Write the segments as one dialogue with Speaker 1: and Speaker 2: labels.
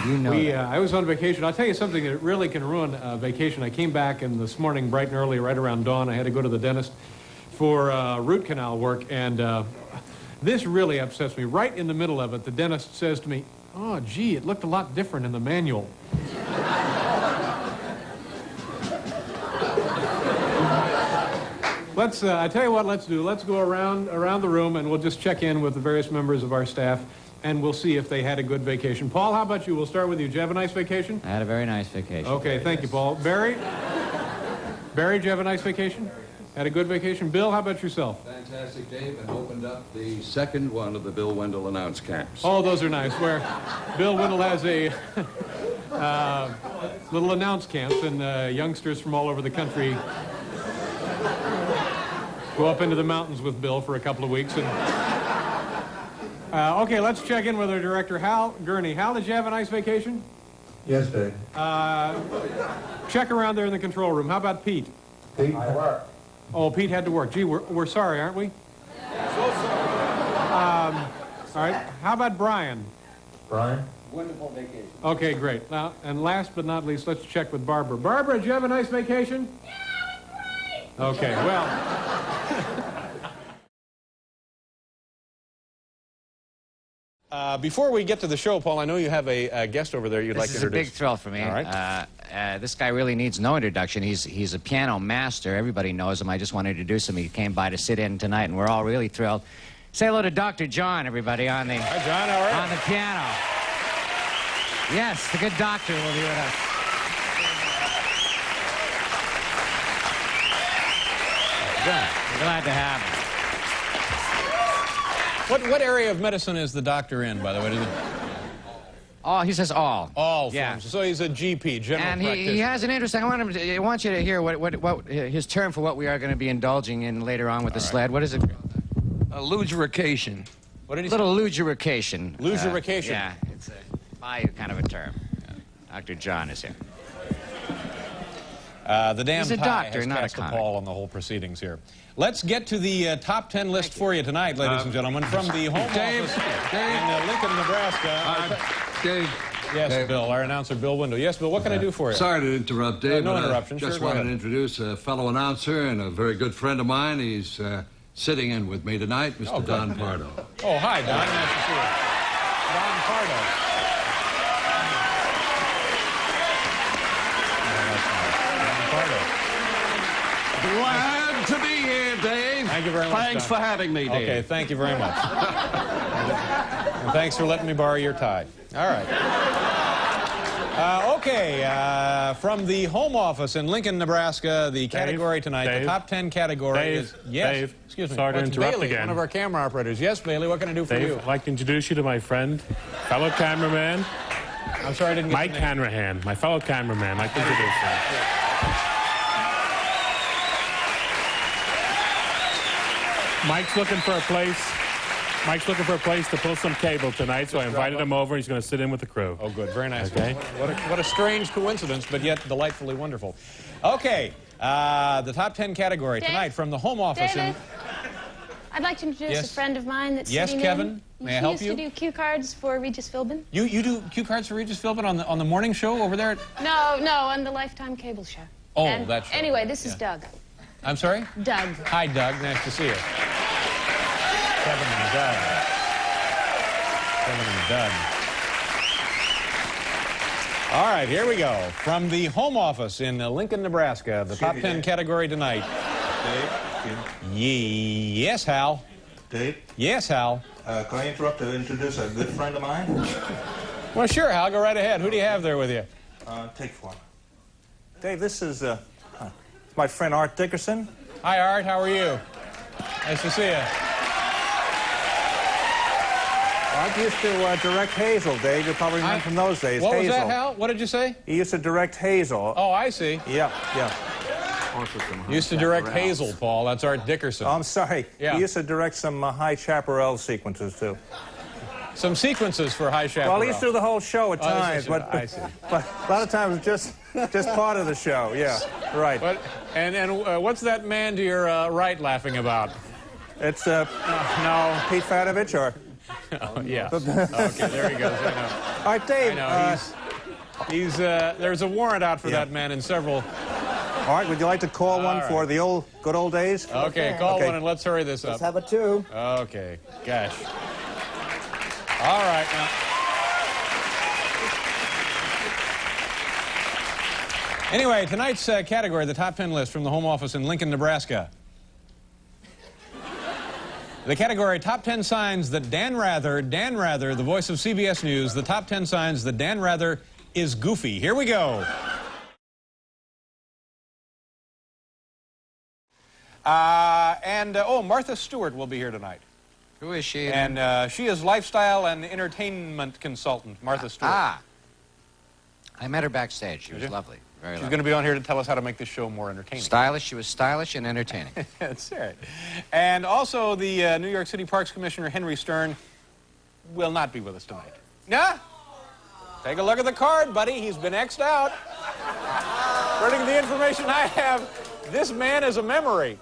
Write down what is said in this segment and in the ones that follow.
Speaker 1: you know
Speaker 2: I was on vacation. I'll tell you something that really can ruin a vacation. I came back, and this morning, bright and early, right around dawn, I had to go to the dentist for root canal work, and this really upsets me. Right in the middle of it, the dentist says to me, "Oh, gee, it looked a lot different in the manual." I tell you what, let's do. Let's go around the room, and we'll just check in with the various members of our staff, and we'll see if they had a good vacation. Paul, how about you? We'll start with you. Did you have a nice vacation?
Speaker 1: I had a very nice vacation.
Speaker 2: Okay, thank you, Paul. Barry? Barry, did you have a nice vacation? Had a good vacation? Bill, how about yourself?
Speaker 3: Fantastic, Dave, and opened up the second one of the Bill Wendell announce camps.
Speaker 2: Oh, those are nice, where Bill Wendell has a little announce camps, and youngsters from all over the country go up into the mountains with Bill for a couple of weeks. And okay, let's check in with our director, Hal Gurnee. Hal, did you have a nice vacation?
Speaker 4: Yes, Dave.
Speaker 2: Check around there in the control room. How about Pete?
Speaker 4: Pete? I work.
Speaker 2: Oh, Pete had to work. Gee, we're sorry, aren't we?
Speaker 4: So sorry.
Speaker 2: All right. How about Brian?
Speaker 4: Brian?
Speaker 5: Wonderful vacation.
Speaker 2: Okay, great. Now, and last but not least, let's check with Barbara. Barbara, did you have a nice vacation?
Speaker 6: Yeah, it was great.
Speaker 2: Okay, well... before we get to the show, Paul, I know you have a guest over there you'd like to introduce.
Speaker 1: This is a big thrill for me.
Speaker 2: All right.
Speaker 1: This guy really needs no introduction. He's a piano master. Everybody knows him. I just want to introduce him. He came by to sit in tonight, and we're all really thrilled. Say hello to Dr. John, everybody, on the
Speaker 2: Hi, John. How are you?
Speaker 1: on the piano. Yes, the good doctor will be with us. Good. We're glad to have him.
Speaker 2: What area of medicine is the doctor in, by the way?
Speaker 1: Oh, he says all.
Speaker 2: All
Speaker 1: yeah.
Speaker 2: forms. So he's a GP, general
Speaker 1: and
Speaker 2: practitioner.
Speaker 1: he has an interesting. I want you to hear what his term for what we are going to be indulging in later on with the sled. What is it?
Speaker 5: Lubrication.
Speaker 2: What did he
Speaker 1: Little lubrication.
Speaker 2: Lubrication.
Speaker 1: Yeah, it's a Bayou kind of a term. Dr. John is here.
Speaker 2: The damn
Speaker 1: He's a
Speaker 2: pie
Speaker 1: doctor,
Speaker 2: has
Speaker 1: not a
Speaker 2: cast a
Speaker 1: comic.
Speaker 2: pall on the whole proceedings here. Let's get to the top 10 list for you tonight, ladies and gentlemen, from the home office in Lincoln, Nebraska.
Speaker 3: Dave.
Speaker 2: Yes,
Speaker 3: Dave.
Speaker 2: Bill, our announcer, Bill Wendell. Yes, Bill, what can I do for you?
Speaker 3: Sorry to interrupt, Dave.
Speaker 2: No
Speaker 3: but
Speaker 2: interruption.
Speaker 3: Just
Speaker 2: Sure, go
Speaker 3: wanted
Speaker 2: ahead.
Speaker 3: to introduce a fellow announcer and a very good friend of mine. He's sitting in with me tonight, Mr. Don Pardo.
Speaker 2: Oh, hi, Don. Nice to see you. Don Pardo.
Speaker 5: Glad to be here, Dave.
Speaker 2: Thank you very much,
Speaker 5: Thanks
Speaker 2: Don.
Speaker 5: for having me, Dave.
Speaker 2: Okay, thank you very much. And thanks for letting me borrow your tie. All right. From the home office in Lincoln, Nebraska, the category tonight, the top 10 category is... Yes.
Speaker 7: Dave,
Speaker 2: excuse me.
Speaker 7: sorry to interrupt
Speaker 2: Bailey,
Speaker 7: again.
Speaker 2: one of our camera operators. Yes, Bailey, what can I do for
Speaker 7: Dave,
Speaker 2: you?
Speaker 7: I'd like to introduce you to my friend, fellow cameraman,
Speaker 2: I'm sorry I didn't get
Speaker 7: Mike
Speaker 2: your name.
Speaker 7: Hanrahan, my fellow cameraman. I'd like to introduce him. Mike's looking for a place to pull some cable tonight, so I invited him over. He's going to sit in with the crew.
Speaker 2: Oh, good. Very nice.
Speaker 7: Okay.
Speaker 2: What a strange coincidence, but yet delightfully wonderful. Okay. The top 10 category
Speaker 6: Dave?
Speaker 2: tonight from the home office.
Speaker 6: David, I'd like to introduce
Speaker 2: Yes.
Speaker 6: a friend of mine that's
Speaker 2: Yes,
Speaker 6: sitting
Speaker 2: Kevin?
Speaker 6: in.
Speaker 2: May I help
Speaker 6: He
Speaker 2: you?
Speaker 6: used to do cue cards for Regis Philbin.
Speaker 2: You do cue cards for Regis Philbin on the morning show over there?
Speaker 6: No, on the Lifetime cable show.
Speaker 2: Oh,
Speaker 6: And
Speaker 2: that show.
Speaker 6: Anyway, this is Doug.
Speaker 2: I'm sorry?
Speaker 6: Doug.
Speaker 2: Hi, Doug. Nice to see you. Kevin and Doug. Kevin and Doug. All right, here we go. From the home office in Lincoln, Nebraska, the top 10 category tonight.
Speaker 8: Dave?
Speaker 2: Yes, Hal.
Speaker 8: Dave?
Speaker 2: Yes, Hal.
Speaker 8: Can I interrupt to introduce a good friend of mine?
Speaker 2: Well, sure, Hal. Go right ahead. Who do you have there with you?
Speaker 8: Take 4. Dave, this is my friend Art Dickerson.
Speaker 2: Hi, Art. How are you? Nice to see you.
Speaker 8: Art used to direct Hazel, Dave. You probably remember from those days.
Speaker 2: What
Speaker 8: Hazel.
Speaker 2: was that, Hal? What did you say?
Speaker 8: He used to direct Hazel.
Speaker 2: Oh, I see.
Speaker 8: Yeah.
Speaker 2: Used to direct Hazel, Paul. That's Art Dickerson.
Speaker 8: Oh, I'm sorry.
Speaker 2: Yeah.
Speaker 8: He used to direct some High Chaparral sequences, too.
Speaker 2: Some sequences for High Chaparral.
Speaker 8: Well, he used to do the whole show at times,
Speaker 2: I
Speaker 8: but
Speaker 2: see.
Speaker 8: a lot of times just part of the show. Yeah, right.
Speaker 2: And what's that man to your right laughing about?
Speaker 8: It's no Pete Fatovich or.
Speaker 2: Oh, yeah. Okay, there he goes. I know.
Speaker 8: All right, Dave.
Speaker 2: I know, there's a warrant out for that man in several...
Speaker 8: All right, would you like to call one
Speaker 2: right.
Speaker 8: for the good old days?
Speaker 2: Okay, call one and let's hurry this up.
Speaker 4: Let's have a 2.
Speaker 2: Okay, gosh. All right, now. Anyway, tonight's category, the top 10 list from the home office in Lincoln, Nebraska. The category, top 10 signs that Dan Rather, the voice of CBS News, the top 10 signs that Dan Rather is goofy. Here we go. Martha Stewart will be here tonight.
Speaker 1: Who is she?
Speaker 2: And she is lifestyle and entertainment consultant, Martha Stewart.
Speaker 1: I met her backstage. She was lovely. Very
Speaker 2: She's
Speaker 1: lovely.
Speaker 2: going to be on here to tell us how to make this show more entertaining.
Speaker 1: Stylish. She was stylish and entertaining.
Speaker 2: That's right. And also the New York City Parks Commissioner, Henry Stern, will not be with us tonight. Nah? Take a look at the card, buddy. He's been X'd out. According to the information I have, this man is a memory.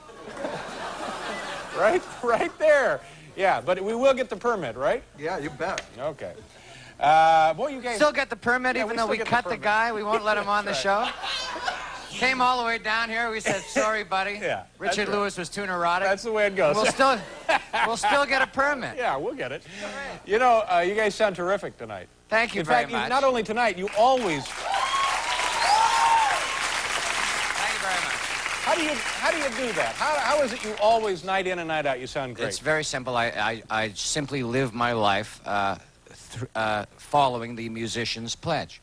Speaker 2: Right there. Yeah, but we will get the permit, right?
Speaker 4: Yeah, you bet.
Speaker 2: Okay. Boy, you guys...
Speaker 1: Still get the permit even though we cut the guy? We won't let him on the show? Came all the way down here. We said, sorry, buddy.
Speaker 2: Yeah,
Speaker 1: Richard Lewis was too neurotic.
Speaker 2: That's the way it goes.
Speaker 1: We'll still get a permit.
Speaker 2: Yeah, we'll get it. You know, you guys sound terrific tonight.
Speaker 1: Thank you
Speaker 2: In
Speaker 1: very
Speaker 2: fact,
Speaker 1: much.
Speaker 2: not only tonight, you always...
Speaker 1: Thank you very much.
Speaker 2: How do you do that? How is it you always, night in and night out, you sound great?
Speaker 1: It's very simple. I simply live my life following the musician's pledge.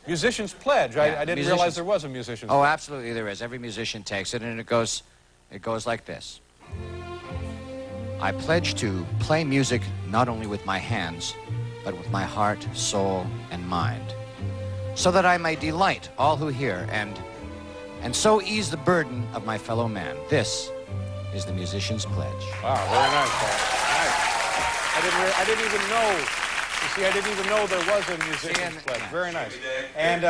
Speaker 2: Musician's pledge.
Speaker 1: Yeah,
Speaker 2: I didn't realize there was a musician's
Speaker 1: Oh,
Speaker 2: pledge.
Speaker 1: absolutely there is. Every musician takes it, and it goes like this. I pledge to play music not only with my hands, but with my heart, soul, and mind, so that I may delight all who hear and so ease the burden of my fellow man. This is the musician's pledge.
Speaker 2: Wow, very nice, Paul. Nice. I didn't even know. You see, I didn't even know there was a musician's pledge. Very nice. And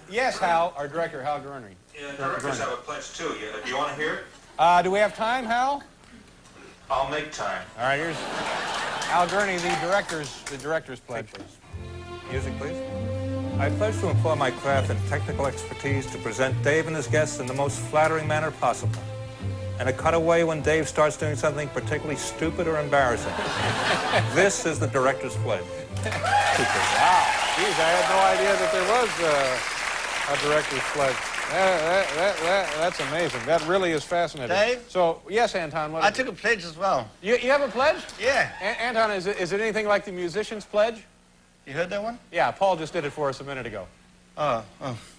Speaker 2: yes, Hal, our director, Hal Gurnee.
Speaker 9: Yeah, directors have a pledge too. Do you want to hear it?
Speaker 2: Do we have time, Hal?
Speaker 9: I'll make time.
Speaker 2: All right, here's Hal Gurnee, the director's pledge.
Speaker 8: Music, please. I pledge to employ my craft and technical expertise to present Dave and his guests in the most flattering manner possible, and to cut away when Dave starts doing something particularly stupid or embarrassing. This is the director's pledge.
Speaker 2: Wow. Geez, I had no idea that there was a director's pledge. That's amazing. That really is fascinating.
Speaker 10: Dave?
Speaker 2: So, yes, Anton, what
Speaker 10: I
Speaker 2: is
Speaker 10: took a pledge as well.
Speaker 2: You have a pledge?
Speaker 10: Yeah.
Speaker 2: Anton, is it anything like the musician's pledge?
Speaker 10: You heard that one?
Speaker 2: Yeah, Paul just did it for us a minute ago.
Speaker 10: Oh,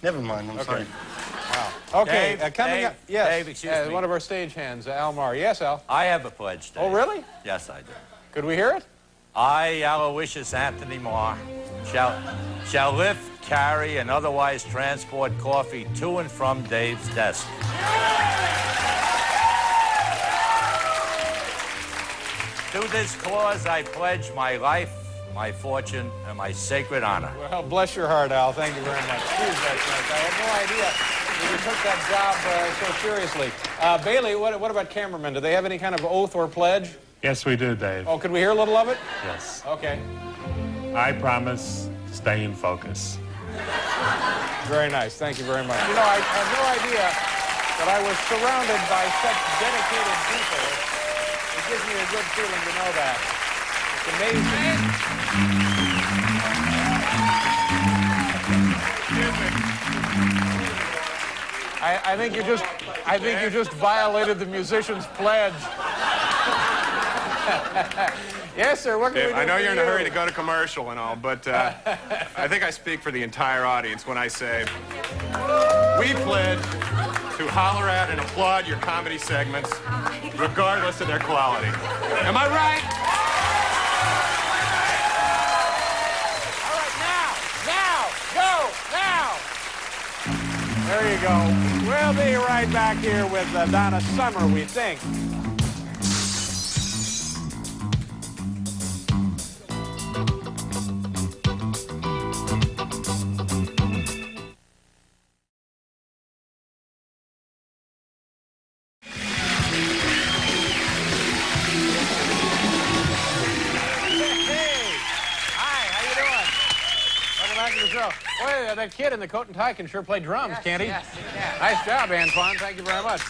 Speaker 10: never mind. I'm sorry.
Speaker 2: Wow. Okay, coming up. Yes,
Speaker 11: Dave, excuse me.
Speaker 2: one of our stage-hands, Al Maher. Yes, Al?
Speaker 11: I have a pledge, Dave.
Speaker 2: Oh, really?
Speaker 11: Yes, I do.
Speaker 2: Could we hear it?
Speaker 11: I, Aloysius Anthony Maher, shall lift, carry, and otherwise transport coffee to and from Dave's desk. To this cause, I pledge my life, my fortune, and my sacred honor.
Speaker 2: Well, bless your heart, Al. Thank you very much. Jeez, that's nice. I had no idea that you took that job so seriously. Bailey, what about cameramen? Do they have any kind of oath or pledge?
Speaker 7: Yes, we do, Dave.
Speaker 2: Oh, could we hear a little of it?
Speaker 7: Yes.
Speaker 2: Okay.
Speaker 7: I promise to stay in focus.
Speaker 2: Very nice. Thank you very much. You know, I had no idea that I was surrounded by such dedicated people. It gives me a good feeling to know that. It's amazing. I think you just violated the musician's pledge. Yes, sir. What can we do?
Speaker 12: I know
Speaker 2: for
Speaker 12: you're in a
Speaker 2: you?
Speaker 12: hurry to go to commercial and all, but I think I speak for the entire audience when I say we pledge to holler at and applaud your comedy segments, regardless of their quality. Am I right?
Speaker 2: All right, now, go, now. There you go. We'll be right back here with Donna Summer, we think. that kid in the coat and tie can sure play drums,
Speaker 1: Yes,
Speaker 2: can't he?
Speaker 1: yes, he can.
Speaker 2: Nice job, Anton. Thank you very much.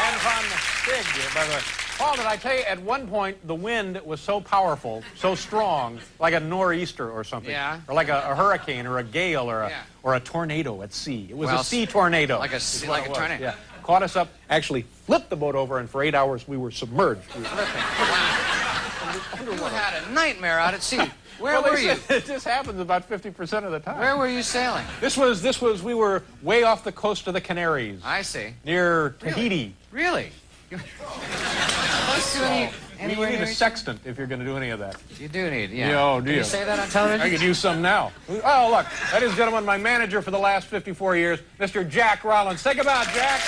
Speaker 2: Anton Stig, by the way. Paul, did I tell you, at one point, the wind was so powerful, so strong, like a nor'easter or something.
Speaker 1: Yeah.
Speaker 2: Or like a hurricane or a gale or a tornado at sea. It was a sea tornado.
Speaker 1: Like a tornado.
Speaker 2: Yeah. Caught us up, actually flipped the boat over, and for 8 hours we were submerged. We were
Speaker 1: You had a nightmare out at sea. Where were you?
Speaker 2: This happens about 50% of the time.
Speaker 1: Where were you sailing?
Speaker 2: We were way off the coast of the Canaries.
Speaker 1: I see.
Speaker 2: Near Tahiti.
Speaker 1: Really?
Speaker 2: You need a sextant if you're going to do any of that.
Speaker 1: You do need, yeah.
Speaker 2: Oh, do
Speaker 1: Can you say that on television?
Speaker 2: I could use some now. Oh, look. Ladies and gentlemen, my manager for the last 54 years, Mr. Jack Rollins. Take a bow, Jack.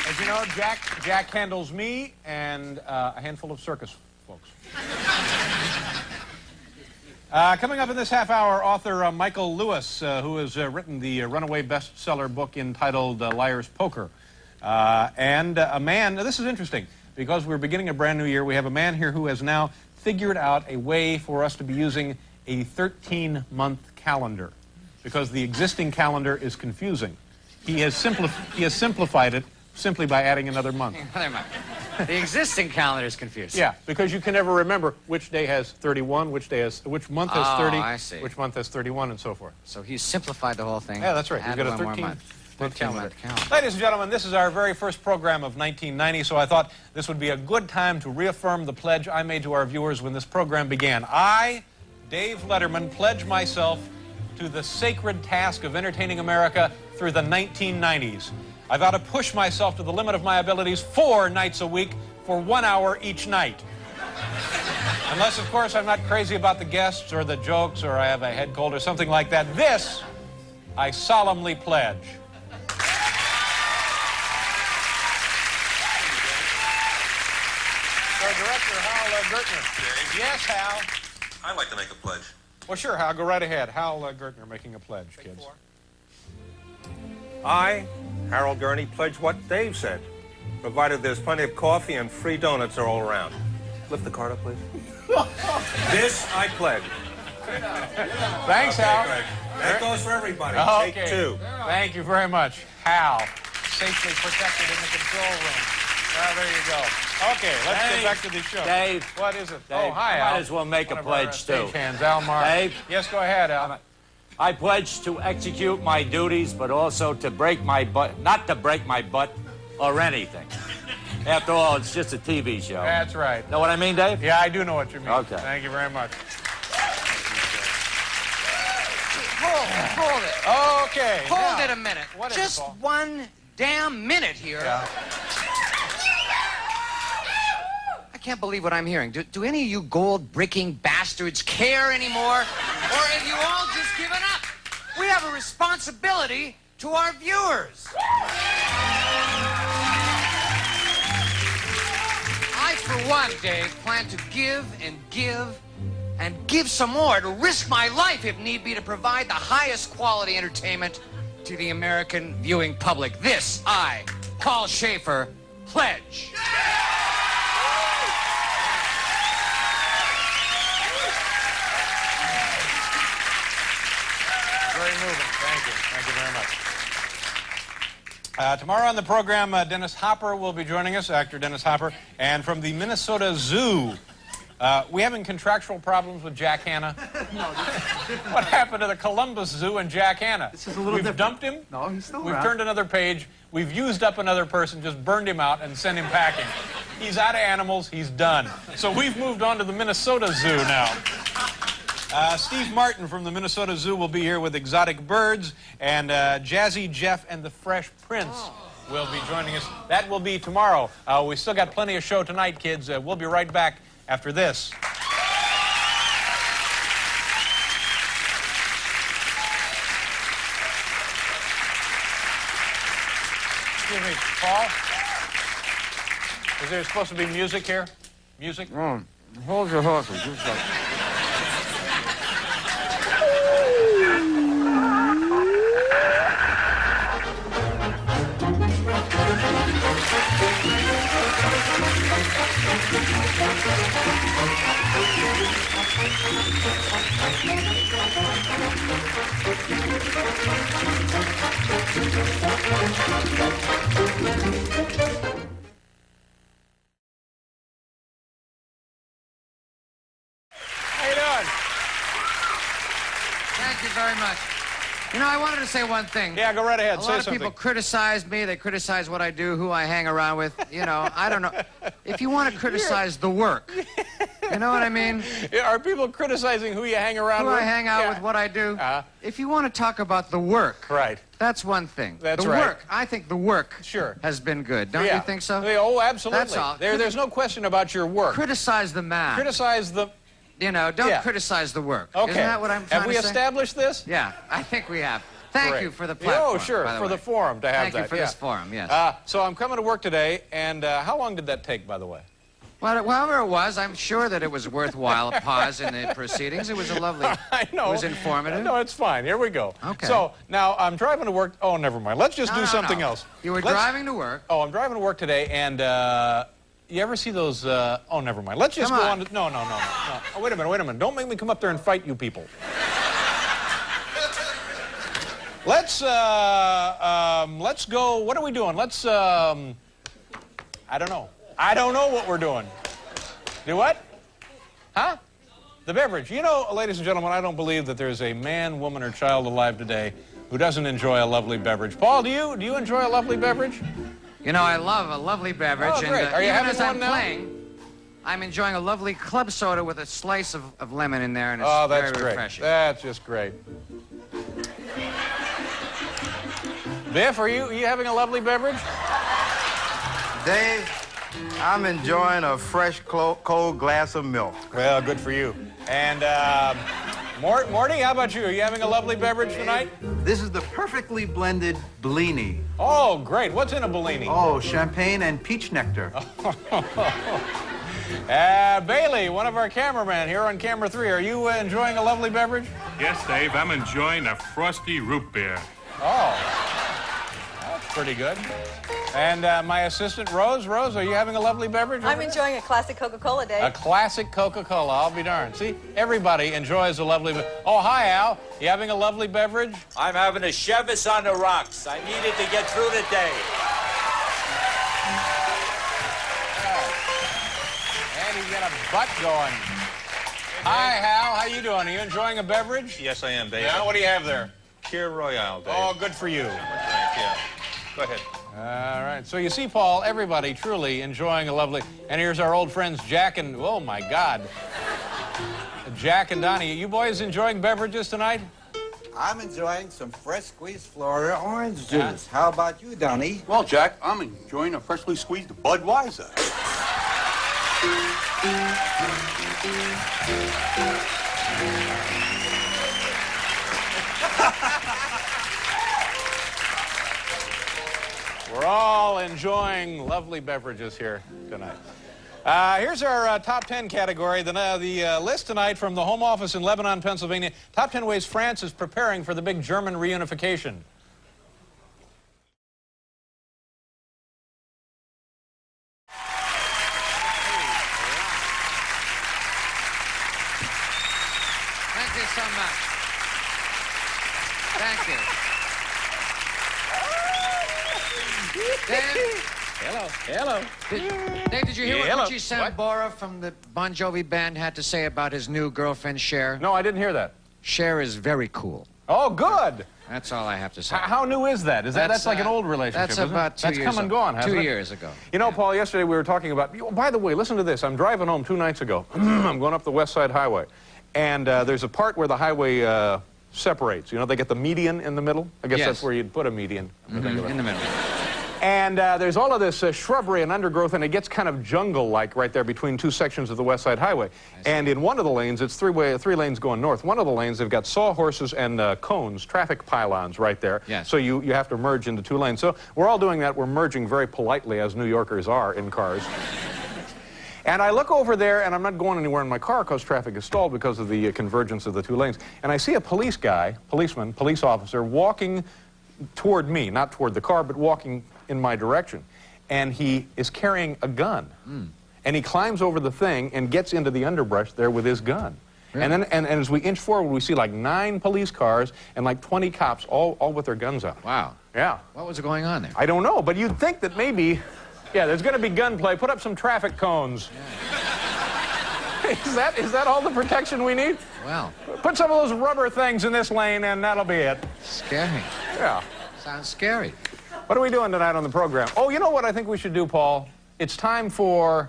Speaker 2: As you know, Jack handles me and a handful of circus folks. Coming up in this half hour, author Michael Lewis, who has written the runaway bestseller book entitled Liar's Poker. And a man, now this is interesting, because we're beginning a brand new year, we have a man here who has now figured out a way for us to be using a 13-month calendar, because the existing calendar is confusing. He has simplified it simply by adding another month.
Speaker 1: Another month. The existing calendar is confused.
Speaker 2: Yeah, because you can never remember which day has 31, which month has 30,
Speaker 1: I see.
Speaker 2: which month has 31, and so forth.
Speaker 1: So he's simplified the whole thing.
Speaker 2: Yeah, that's right. He's got a 13-month calendar. Ladies and gentlemen, this is our very first program of 1990, so I thought this would be a good time to reaffirm the pledge I made to our viewers when this program began. I, Dave Letterman, pledge myself to the sacred task of entertaining America through the 1990s. I vow to push myself to the limit of my abilities 4 nights a week for 1 hour each night. Unless, of course, I'm not crazy about the guests or the jokes or I have a head cold or something like that. This, I solemnly pledge. So, Director Hal Gertner. Yes, Hal?
Speaker 9: I'd like to make a pledge.
Speaker 2: Well, sure, Hal. Go right ahead. Hal Gertner making a pledge, kids.
Speaker 8: I, Harold Gurnee, pledge what Dave said, provided there's plenty of coffee and free donuts are all around. Lift the card up, please. This I pledge.
Speaker 2: Thanks, Hal.
Speaker 8: Greg. That goes for everybody.
Speaker 2: Okay.
Speaker 8: Take 2.
Speaker 2: Thank you very much, Hal. Safely protected in the control room. Well, there you go. Okay, let's get back to the show.
Speaker 11: Dave.
Speaker 2: What is it?
Speaker 11: Dave,
Speaker 2: Oh, hi,
Speaker 11: I
Speaker 2: Al.
Speaker 11: might as well make a pledge, too.
Speaker 2: Hands, Al Maher.
Speaker 11: Dave?
Speaker 2: Yes, go ahead, Al.
Speaker 11: I pledge to execute my duties, but also to break my butt, not to break my butt or anything. After all, it's just a TV show.
Speaker 2: That's right.
Speaker 11: Know what I mean, Dave?
Speaker 2: Yeah, I do know what you mean.
Speaker 11: Okay.
Speaker 2: Thank you very much.
Speaker 1: Hold it.
Speaker 2: Okay.
Speaker 1: Hold
Speaker 2: now,
Speaker 1: it a minute.
Speaker 2: What is it,
Speaker 1: Just
Speaker 2: Paul?
Speaker 1: 1 damn minute here.
Speaker 2: Yeah.
Speaker 1: I can't believe what I'm hearing. Do any of you gold-bricking bastards care anymore? Or have you all just given up? We have a responsibility to our viewers. I, for one, Dave, plan to give and give and give some more, to risk my life if need be, to provide the highest quality entertainment to the American viewing public. This, I, Paul Shaffer, pledge.
Speaker 2: Very moving. Thank you. Thank you very much. Tomorrow on the program, Dennis Hopper will be joining us, actor Dennis Hopper, and from the Minnesota Zoo. We having contractual problems with Jack Hanna?
Speaker 10: No,
Speaker 2: What happened to the Columbus Zoo and Jack Hanna?
Speaker 10: This is a little
Speaker 2: We've
Speaker 10: different.
Speaker 2: dumped him.
Speaker 10: No, he's still
Speaker 2: We've
Speaker 10: around.
Speaker 2: turned another page. We've used up another person, just burned him out and sent him packing. He's out of animals. He's done. So we've moved on to the Minnesota Zoo now. Steve Martin from the Minnesota Zoo will be here with exotic birds, and Jazzy Jeff and the Fresh Prince will be joining us. That will be tomorrow. We still got plenty of show tonight, kids. We'll be right back after this. Excuse me, Paul? Is there supposed to be music here? Music?
Speaker 1: Hold your horses. Just a second. very much. You know, I wanted to say one thing.
Speaker 12: Yeah, go right ahead.
Speaker 1: A
Speaker 12: Say
Speaker 1: lot of
Speaker 12: something.
Speaker 1: people criticize me. They criticize what I do, who I hang around with. You know, I don't know. If you want to criticize the work, you know what I mean?
Speaker 12: Are people criticizing who you hang around
Speaker 1: Who
Speaker 12: with?
Speaker 1: I hang out with, what I do. If you want to talk about the work,
Speaker 12: right.
Speaker 1: That's one thing.
Speaker 12: That's
Speaker 1: the
Speaker 12: right.
Speaker 1: work, I think the work has been good. Don't you think so?
Speaker 12: Oh, absolutely.
Speaker 1: That's all.
Speaker 12: There's no question about your work.
Speaker 1: Criticize the man.
Speaker 12: Criticize the...
Speaker 1: You know, don't criticize the work.
Speaker 12: Okay.
Speaker 1: Isn't that what I'm trying
Speaker 12: Have we
Speaker 1: to say?
Speaker 12: established this?
Speaker 1: Yeah, I think we have. Thank you for the platform.
Speaker 12: Oh, sure,
Speaker 1: by the
Speaker 12: for
Speaker 1: way.
Speaker 12: the forum to have
Speaker 1: Thank
Speaker 12: that.
Speaker 1: you for this forum, yes.
Speaker 12: So I'm coming to work today, and how long did that take, by the way?
Speaker 1: Well, however it was, I'm sure that it was worthwhile a pause in the proceedings. It was a lovely...
Speaker 12: I know.
Speaker 1: It was informative.
Speaker 12: No, it's fine. Here we go.
Speaker 1: Okay.
Speaker 12: So, now, I'm driving to work... Oh, never mind. Let's just do something else.
Speaker 1: You were driving to work.
Speaker 12: Oh, I'm driving to work today, and you ever see those... Oh, never mind. Let's just go on to... No. Oh, wait a minute. Don't make me come up there and fight you people. Let's go... What are we doing? Let's, I don't know. I don't know what we're doing. Do what? Huh? The beverage. You know, ladies and gentlemen, I don't believe that there's a man, woman, or child alive today who doesn't enjoy a lovely beverage. Paul, do you enjoy a lovely beverage?
Speaker 1: You know, I love a lovely beverage.
Speaker 12: Oh, great.
Speaker 1: And,
Speaker 12: Are you
Speaker 1: even
Speaker 12: having
Speaker 1: as
Speaker 12: one
Speaker 1: I'm
Speaker 12: now?
Speaker 1: playing, I'm enjoying a lovely club soda with a slice of lemon in there, and it's
Speaker 12: Oh, that's
Speaker 1: very
Speaker 12: great.
Speaker 1: refreshing.
Speaker 12: That's just great. Biff, are you having a lovely beverage?
Speaker 10: Dave, I'm enjoying a fresh, cold glass of milk.
Speaker 12: Well, good for you. And, Morty, how about you? Are you having a lovely beverage tonight?
Speaker 13: This is the perfectly blended Bellini.
Speaker 12: Oh, great. What's in a Bellini?
Speaker 13: Oh, champagne and peach nectar.
Speaker 12: Bailey, one of our cameramen here on camera 3, are you enjoying a lovely beverage?
Speaker 7: Yes, Dave, I'm enjoying a frosty root beer.
Speaker 12: Oh, that's pretty good. And my assistant, Rose, are you having a lovely beverage?
Speaker 14: I'm enjoying a classic Coca-Cola, Dave.
Speaker 12: A classic Coca-Cola, I'll be darned. See, everybody enjoys a lovely beverage. Oh, hi, Al. You having a lovely beverage?
Speaker 11: I'm having a Chevys on the rocks. I needed to get through the day.
Speaker 12: And he's got a butt going. Hi, Hal. How you doing? Are you enjoying a beverage?
Speaker 9: Yes, I am, Dave.
Speaker 12: Yeah, what do you have there?
Speaker 9: Kir Royale, Dave.
Speaker 12: Oh, good for you.
Speaker 9: Yeah. Go ahead.
Speaker 12: All right. So you see, Paul, everybody truly enjoying a lovely... And here's our old friends, Jack and... Oh, my God. Jack and Donna. You boys enjoying beverages tonight?
Speaker 15: I'm enjoying some fresh squeezed Florida orange juice. How about you, Donnie?
Speaker 16: Well, Jack, I'm enjoying a freshly squeezed Budweiser.
Speaker 12: We're all enjoying lovely beverages here tonight. Here's our top 10 category. The list tonight from the Home Office in Lebanon, Pennsylvania. Top 10 ways France is preparing for the big German reunification.
Speaker 1: Thank you so much. Thank you. Dave?
Speaker 12: Hello.
Speaker 1: Dave, did you hear
Speaker 12: Hello.
Speaker 1: what Richie Sambora from the Bon Jovi band had to say about his new girlfriend, Cher?
Speaker 12: No, I didn't hear that.
Speaker 1: Cher is very cool.
Speaker 12: Oh, good.
Speaker 1: That's all I have to say.
Speaker 12: How new is that? That's like an old relationship,
Speaker 1: That's
Speaker 12: isn't it?
Speaker 1: about 2 years
Speaker 12: That's come and gone, hasn't
Speaker 1: 2
Speaker 12: it?
Speaker 1: years ago.
Speaker 12: You know, Paul, yesterday we were talking about... By the way, listen to this. I'm driving home 2 nights ago. I'm going up the West Side Highway. And there's a part where the highway separates. You know, they get the median in the middle. I guess that's where you'd put a median.
Speaker 1: In the middle.
Speaker 12: And there's all of this shrubbery and undergrowth, and it gets kind of jungle-like right there between 2 sections of the West Side Highway. And in one of the lanes, it's three lanes going north. One of the lanes, they've got sawhorses and cones, traffic pylons right there.
Speaker 1: Yes.
Speaker 12: So you have to merge into 2 lanes. So we're all doing that. We're merging very politely, as New Yorkers are in cars. And I look over there, and I'm not going anywhere in my car because traffic is stalled because of the convergence of the 2 lanes. And I see a police officer, walking toward me, not toward the car, but walking in my direction. And he is carrying a gun. And he climbs over the thing and gets into the underbrush there with his gun. Really? And then and as we inch forward, we see like 9 police cars and like 20 cops, all with their guns out.
Speaker 1: Wow.
Speaker 12: Yeah.
Speaker 1: What was going on there?
Speaker 12: I don't know, but you'd think that maybe... Yeah, there's going to be gunplay. Put up some traffic cones. Is that all the protection we need?
Speaker 1: Well.
Speaker 12: Put some of those rubber things in this lane, and that'll be it.
Speaker 1: Scary.
Speaker 12: Yeah.
Speaker 1: Sounds scary.
Speaker 12: What are we doing tonight on the program? Oh, you know what I think we should do, Paul? It's time for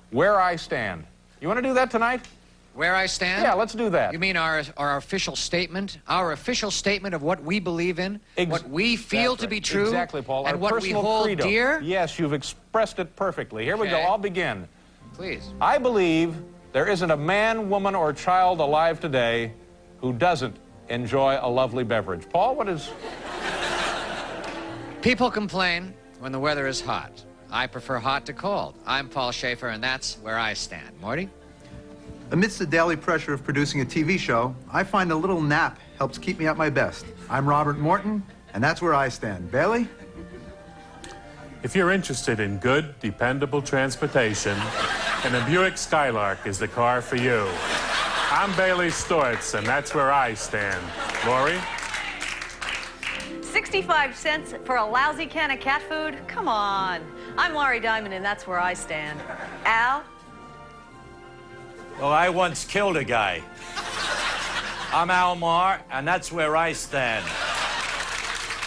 Speaker 12: Where I Stand. You want to do that tonight?
Speaker 1: Where I stand?
Speaker 12: Yeah, let's do that.
Speaker 1: You mean our official statement? Our official statement of what we believe in? What we feel to be true?
Speaker 12: Exactly, Paul.
Speaker 1: And
Speaker 12: Our
Speaker 1: what we
Speaker 12: personal
Speaker 1: hold
Speaker 12: credo.
Speaker 1: dear?
Speaker 12: Yes, you've expressed it perfectly. Here we go. I'll begin.
Speaker 1: Please.
Speaker 12: I believe there isn't a man, woman, or child alive today who doesn't enjoy a lovely beverage. Paul, what is...
Speaker 1: People complain when the weather is hot. I prefer hot to cold. I'm Paul Shaffer, and that's where I stand. Morty?
Speaker 13: Amidst the daily pressure of producing a TV show, I find a little nap helps keep me at my best. I'm Robert Morton, and that's where I stand. Bailey?
Speaker 7: If you're interested in good, dependable transportation, then a Buick Skylark is the car for you. I'm Bailey Stortz, and that's where I stand. Lori?
Speaker 14: 65 cents for a lousy can of cat food? Come on. I'm Laurie Diamond, and that's where I stand. Al?
Speaker 11: Well, I once killed a guy. I'm Al Maher, and that's where I stand.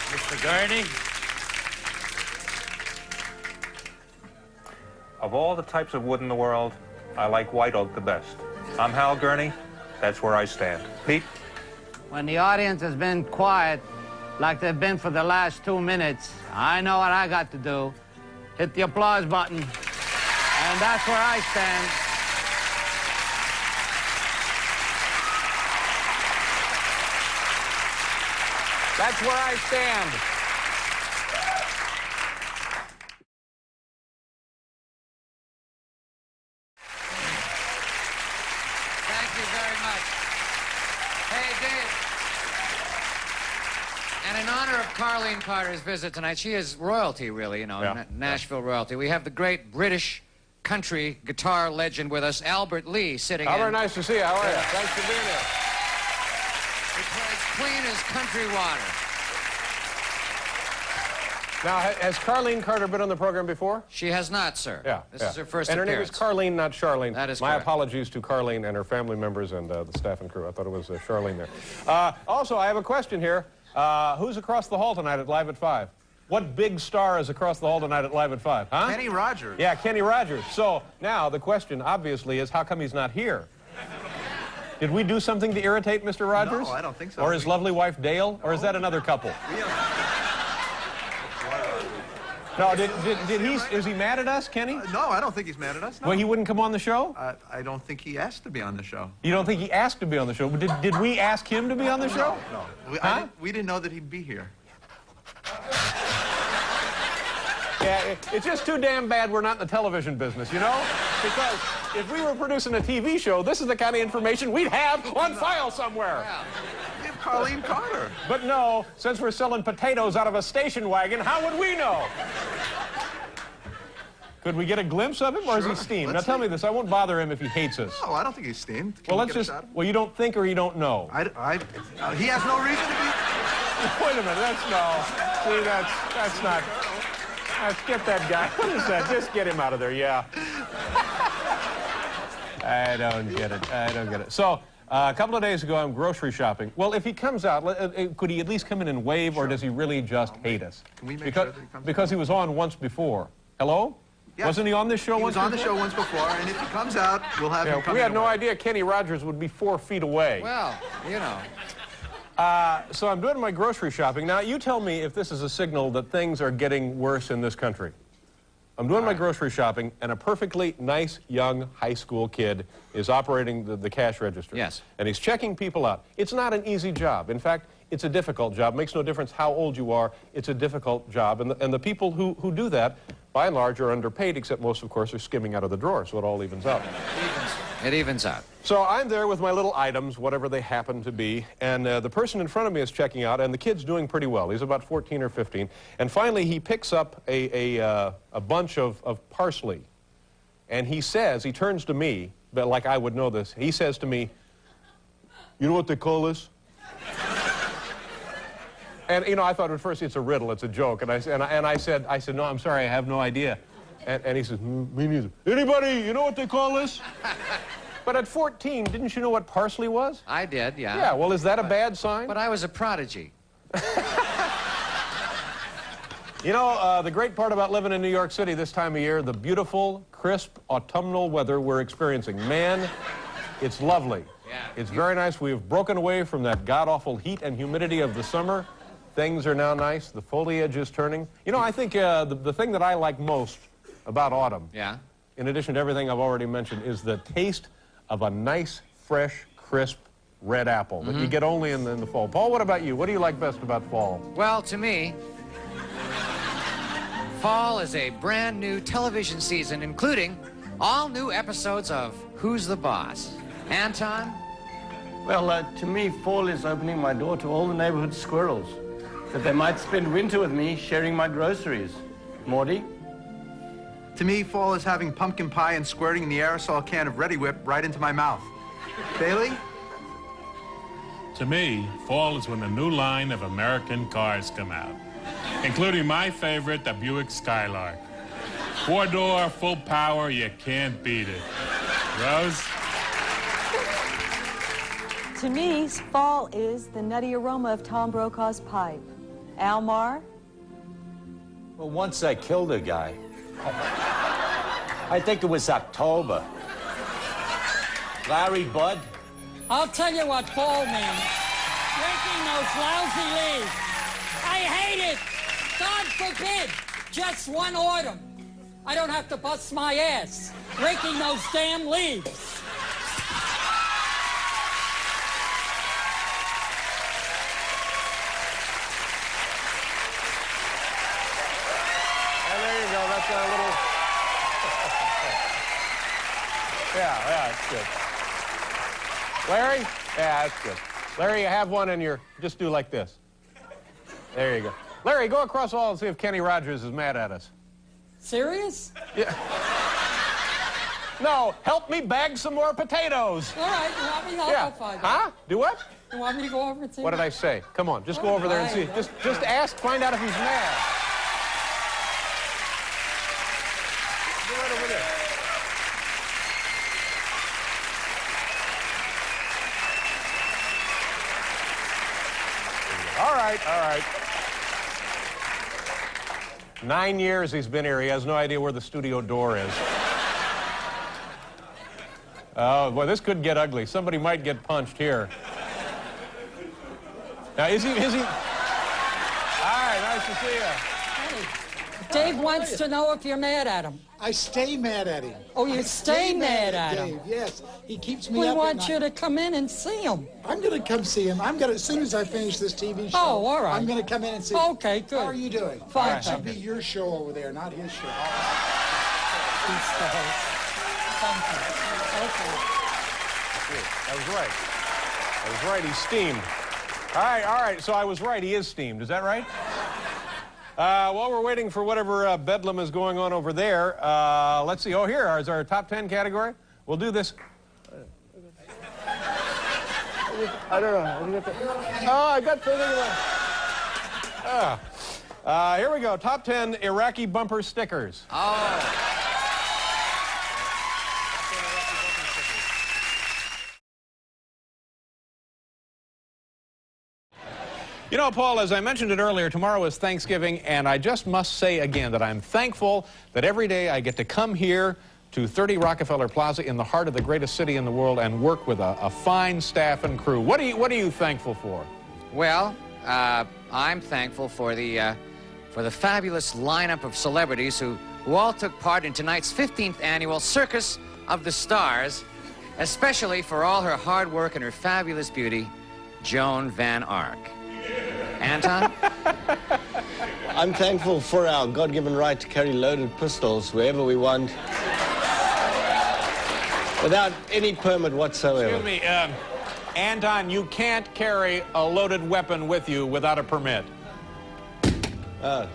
Speaker 11: Mr. Gurnee?
Speaker 8: Of all the types of wood in the world, I like white oak the best. I'm Hal Gurnee. That's where I stand. Pete?
Speaker 17: When the audience has been quiet, like they've been for the last 2 minutes, I know what I got to do. Hit the applause button. And that's where I stand.
Speaker 12: That's where I stand.
Speaker 1: Thank you very much. Hey, Dave. And in honor of Carleen Carter's visit tonight, she is royalty, really, you know, Nashville royalty. We have the great British country guitar legend with us, Albert Lee, sitting in.
Speaker 12: Albert, nice to see you. How are you? Thanks for being here.
Speaker 1: He plays clean as country water.
Speaker 12: Now, has Carleen Carter been on the program before?
Speaker 1: She has not, sir.
Speaker 12: Yeah.
Speaker 1: This is her first
Speaker 12: and her
Speaker 1: appearance.
Speaker 12: name is Carleen, not Charlene.
Speaker 1: That is
Speaker 12: My
Speaker 1: correct.
Speaker 12: apologies to Carleen and her family members and the staff and crew. I thought it was Charlene there. Also, I have a question here. Who's across the hall tonight at Live at 5? What big star is across the hall tonight at Live at 5? Huh?
Speaker 13: Kenny Rogers.
Speaker 12: Yeah, Kenny Rogers. So now the question, obviously, is how come he's not here? Did we do something to irritate Mr. Rogers?
Speaker 13: No, I don't think so.
Speaker 12: Or his lovely wife, Dale? Or is that another couple? No, is he mad at us, Kenny?
Speaker 13: No, I don't think he's mad at us. No.
Speaker 12: Well, he wouldn't come on the show?
Speaker 13: I don't think he asked to be on the show.
Speaker 12: You don't think he asked to be on the show? Did we ask him to be on the show?
Speaker 13: No. We didn't know that he'd be here.
Speaker 12: Yeah, it's just too damn bad we're not in the television business, you know? Because if we were producing a TV show, this is the kind of information we'd have on file somewhere.
Speaker 1: Yeah.
Speaker 13: We have Carleen Carter.
Speaker 12: But no, since we're selling potatoes out of a station wagon, how would we know? Could we get a glimpse of him, or is he steamed? Now tell me this, I won't bother him if he hates us.
Speaker 13: No, I don't think he's steamed.
Speaker 12: Well, let's just, well, you don't think or you don't know?
Speaker 13: He has no reason to be.
Speaker 12: Wait a minute, that's no. See, that's not. Let's get that guy. What is that? Just get him out of there, yeah. I don't get it. I don't get it. So, a couple of days ago, I'm grocery shopping. Well, if he comes out, could he at least come in and wave, or does he really just hate us?
Speaker 13: Can we make sure that he comes
Speaker 12: because he was on once before. Hello?
Speaker 13: Yes.
Speaker 12: Wasn't he on this show once before?
Speaker 13: He was on the show once before, and if he comes out, we'll have him come
Speaker 12: We had
Speaker 13: in
Speaker 12: no
Speaker 13: and
Speaker 12: idea Kenny Rogers would be 4 feet away.
Speaker 1: Well, you know.
Speaker 12: So I'm doing my grocery shopping. Now, you tell me if this is a signal that things are getting worse in this country. I'm doing my grocery shopping, and a perfectly nice, young high school kid is operating the cash register.
Speaker 1: Yes.
Speaker 12: And he's checking people out. It's not an easy job. In fact, it's a difficult job. Makes no difference how old you are. It's a difficult job. And the people who do that, by and large, are underpaid, except most, of course, are skimming out of the drawer, so it all evens out.
Speaker 1: It evens out.
Speaker 12: So I'm there with my little items, whatever they happen to be, and the person in front of me is checking out, and the kid's doing pretty well. He's about 14 or 15. And finally, he picks up a bunch of parsley, and he turns to me, but like I would know this, he says to me, "You know what they call this?" And, you know, I thought at first it's a riddle, it's a joke, and I said, "No, I'm sorry, I have no idea." And he says, "Me neither." "Anybody, you know what they call this?"
Speaker 2: But at 14, didn't you know what parsley was?
Speaker 1: I did, yeah.
Speaker 2: Yeah, well, is that a bad sign?
Speaker 1: But I was a prodigy.
Speaker 2: You know, the great part about living in New York City this time of year, the beautiful, crisp, autumnal weather we're experiencing. Man, it's lovely.
Speaker 1: Yeah.
Speaker 2: It's very nice. We've broken away from that god-awful heat and humidity of the summer. Things are now nice. The foliage is turning. You know, I think the thing that I like most about autumn,
Speaker 1: yeah,
Speaker 2: in addition to everything I've already mentioned, is the taste of a nice, fresh, crisp red apple that you get only in the fall. Paul, what about you? What do you like best about fall?
Speaker 1: Well, to me, fall is a brand new television season, including all new episodes of Who's the Boss? Anton?
Speaker 18: Well, to me, fall is opening my door to all the neighborhood squirrels, that they might spend winter with me sharing my groceries. Morty?
Speaker 13: To me, fall is having pumpkin pie and squirting the aerosol can of Ready Whip right into my mouth. Bailey?
Speaker 7: To me, fall is when a new line of American cars come out, including my favorite, the Buick Skylark. Four-door, full power, you can't beat it. Rose?
Speaker 19: To me, fall is the nutty aroma of Tom Brokaw's pipe. Al Maher?
Speaker 11: Well, once I killed a guy. I think it was October. Larry Bud?
Speaker 20: I'll tell you what fall means. Raking those lousy leaves. I hate it. God forbid. Just one autumn. I don't have to bust my ass raking those damn leaves.
Speaker 2: That's a little... yeah, that's good. Larry? Yeah, that's good. Larry, you have one in your... Just do like this. There you go. Larry, go across the hall and see if Kenny Rogers is mad at us.
Speaker 20: Serious?
Speaker 2: Yeah. No, help me bag some more potatoes.
Speaker 20: All right, you want me to help?
Speaker 2: Yeah.
Speaker 20: I'll find
Speaker 2: Huh?
Speaker 20: out.
Speaker 2: Do what?
Speaker 20: You want me to go over and see?
Speaker 2: What did I say? Come on, just go over there and see. Just ask, find out if he's mad. Go right over there. All right, all right. 9 years he's been here. He has no idea where the studio door is. Oh, boy, this could get ugly. Somebody might get punched here. Now, is he? All right, nice to see you.
Speaker 20: Hey, Dave wants to know if you're mad at him.
Speaker 21: I stay mad at him.
Speaker 20: Oh, you stay mad at him?
Speaker 21: Dave, yes. He keeps me
Speaker 20: We
Speaker 21: up
Speaker 20: want you to come in and see him.
Speaker 21: I'm going to come see him. As soon as I finish this TV show.
Speaker 20: Oh, all right.
Speaker 21: I'm going to come in and see him.
Speaker 20: Okay, good.
Speaker 21: How are you doing?
Speaker 20: Fine.
Speaker 21: It should be your show over there, not his show.
Speaker 20: Thank you. Okay.
Speaker 2: I was right. I was right. He's steamed. All right. So I was right. He is steamed. Is that right? While we're waiting for whatever bedlam is going on over there, let's see. Oh, here is our top 10 category. We'll do this. I don't know. Oh, I got something. Here we go. Top 10 Iraqi bumper stickers.
Speaker 1: Oh.
Speaker 2: You know, Paul, as I mentioned it earlier, tomorrow is Thanksgiving, and I just must say again that I'm thankful that every day I get to come here to 30 Rockefeller Plaza in the heart of the greatest city in the world and work with a fine staff and crew. What are you thankful for?
Speaker 1: Well, I'm thankful for the fabulous lineup of celebrities who all took part in tonight's 15th annual Circus of the Stars, especially for all her hard work and her fabulous beauty, Joan Van Ark. Anton?
Speaker 18: I'm thankful for our God-given right to carry loaded pistols wherever we want, without any permit whatsoever.
Speaker 2: Excuse me, Anton, you can't carry a loaded weapon with you without a permit.
Speaker 13: I'm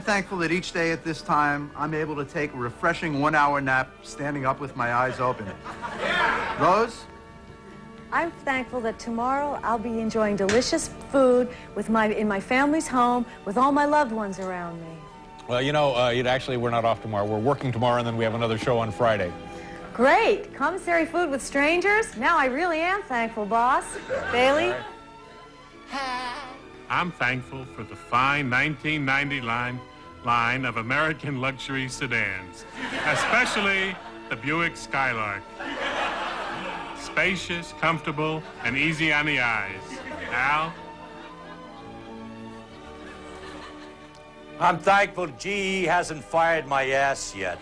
Speaker 13: thankful that each day at this time, I'm able to take a refreshing 1-hour nap standing up with my eyes open. Rose?
Speaker 19: I'm thankful that tomorrow I'll be enjoying delicious food in my family's home with all my loved ones around me.
Speaker 3: Well, you know, actually, we're not off tomorrow. We're working tomorrow, and then we have another show on Friday.
Speaker 14: Great. Commissary food with strangers? Now I really am thankful, boss. Bailey?
Speaker 7: I'm thankful for the fine 1990 line of American luxury sedans, especially the Buick Skylark. Spacious, comfortable, and easy on the eyes. Al?
Speaker 11: I'm thankful GE hasn't fired my ass yet.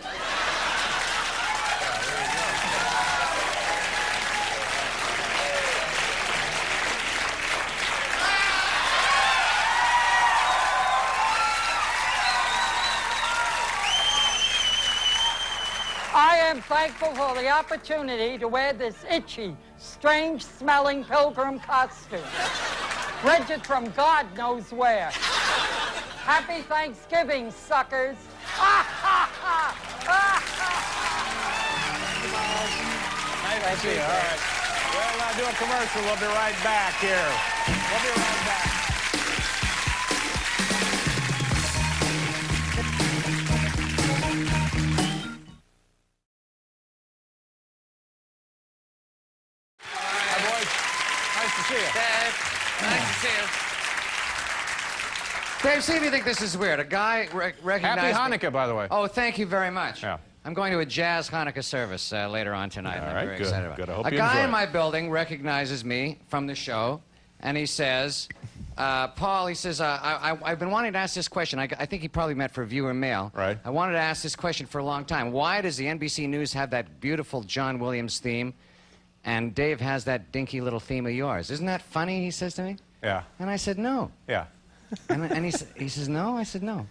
Speaker 20: I am thankful for the opportunity to wear this itchy, strange-smelling pilgrim costume. Bridget from God knows where. Happy Thanksgiving, suckers.
Speaker 3: Nice to see you. All right. We'll do a commercial. We'll be right back here. We'll be right back. Hi, boys. Nice to see you.
Speaker 1: Dave, nice to see you. Dave, see if you think this is weird. A guy recognized
Speaker 3: Happy Hanukkah, by the way.
Speaker 1: Oh, thank you very much.
Speaker 3: Yeah.
Speaker 1: I'm going to a jazz Hanukkah service later on tonight.
Speaker 3: All
Speaker 1: I'm
Speaker 3: right,
Speaker 1: very
Speaker 3: good,
Speaker 1: excited about
Speaker 3: good.
Speaker 1: it.
Speaker 3: I hope
Speaker 1: A
Speaker 3: you
Speaker 1: guy
Speaker 3: enjoy
Speaker 1: in
Speaker 3: it.
Speaker 1: my building recognizes me from the show, and he says, Paul, he says, I've been wanting to ask this question. I think he probably meant for viewer mail.
Speaker 3: Right.
Speaker 1: I wanted to ask this question for a long time. Why does the NBC News have that beautiful John Williams theme, and Dave has that dinky little theme of yours? Isn't that funny, he says to me?
Speaker 3: Yeah.
Speaker 1: And I said, no.
Speaker 3: Yeah.
Speaker 1: And he says, no? I said, no.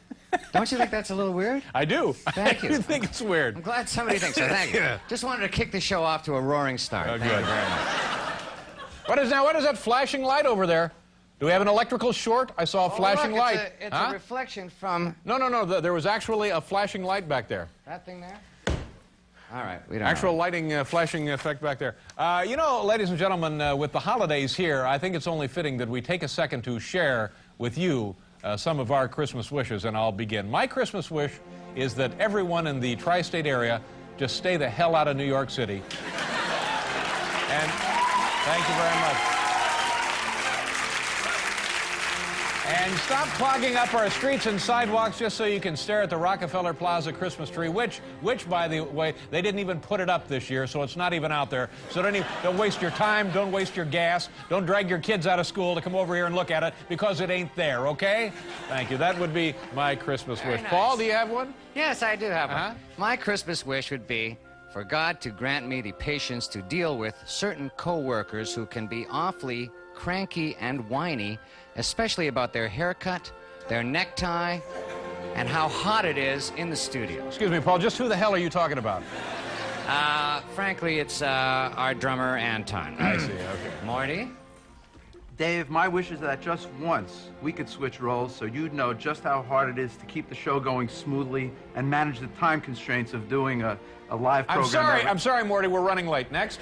Speaker 1: Don't you think that's a little weird?
Speaker 3: I do.
Speaker 1: Thank you.
Speaker 3: I think it's weird.
Speaker 1: I'm glad somebody thinks so. Thank you.
Speaker 3: Yeah.
Speaker 1: Just wanted to kick the show off to a roaring start.
Speaker 3: Oh,
Speaker 1: Thank
Speaker 3: good.
Speaker 1: you very much.
Speaker 3: What is that flashing light over there? Do we have an electrical short? I saw a flashing
Speaker 1: look,
Speaker 3: light.
Speaker 1: It's a reflection from...
Speaker 3: No. There was actually a flashing light back there.
Speaker 1: That thing there? All right, we don't
Speaker 3: Actual
Speaker 1: know.
Speaker 3: lighting, flashing effect back there. You know, ladies and gentlemen, with the holidays here, I think it's only fitting that we take a second to share with you some of our Christmas wishes, and I'll begin. My Christmas wish is that everyone in the tri-state area just stay the hell out of New York City. And thank you very much. And stop clogging up our streets and sidewalks just so you can stare at the Rockefeller Plaza Christmas tree, which, by the way, they didn't even put it up this year, so it's not even out there. So don't waste your time, don't waste your gas, don't drag your kids out of school to come over here and look at it, because it ain't there, okay? Thank you. That would be my Christmas wish.
Speaker 1: Nice.
Speaker 3: Paul, do you have one?
Speaker 1: Yes, I do have one. My Christmas wish would be for God to grant me the patience to deal with certain co-workers who can be awfully cranky and whiny, especially about their haircut, their necktie, and how hot it is in the studio.
Speaker 3: Excuse me, Paul, just who the hell are you talking about?
Speaker 1: Frankly, it's our drummer, Anton.
Speaker 3: I see, okay.
Speaker 1: Morty?
Speaker 13: Dave, my wish is that just once we could switch roles so you'd know just how hard it is to keep the show going smoothly and manage the time constraints of doing a live program.
Speaker 3: I'm sorry, Morty, we're running late. Next.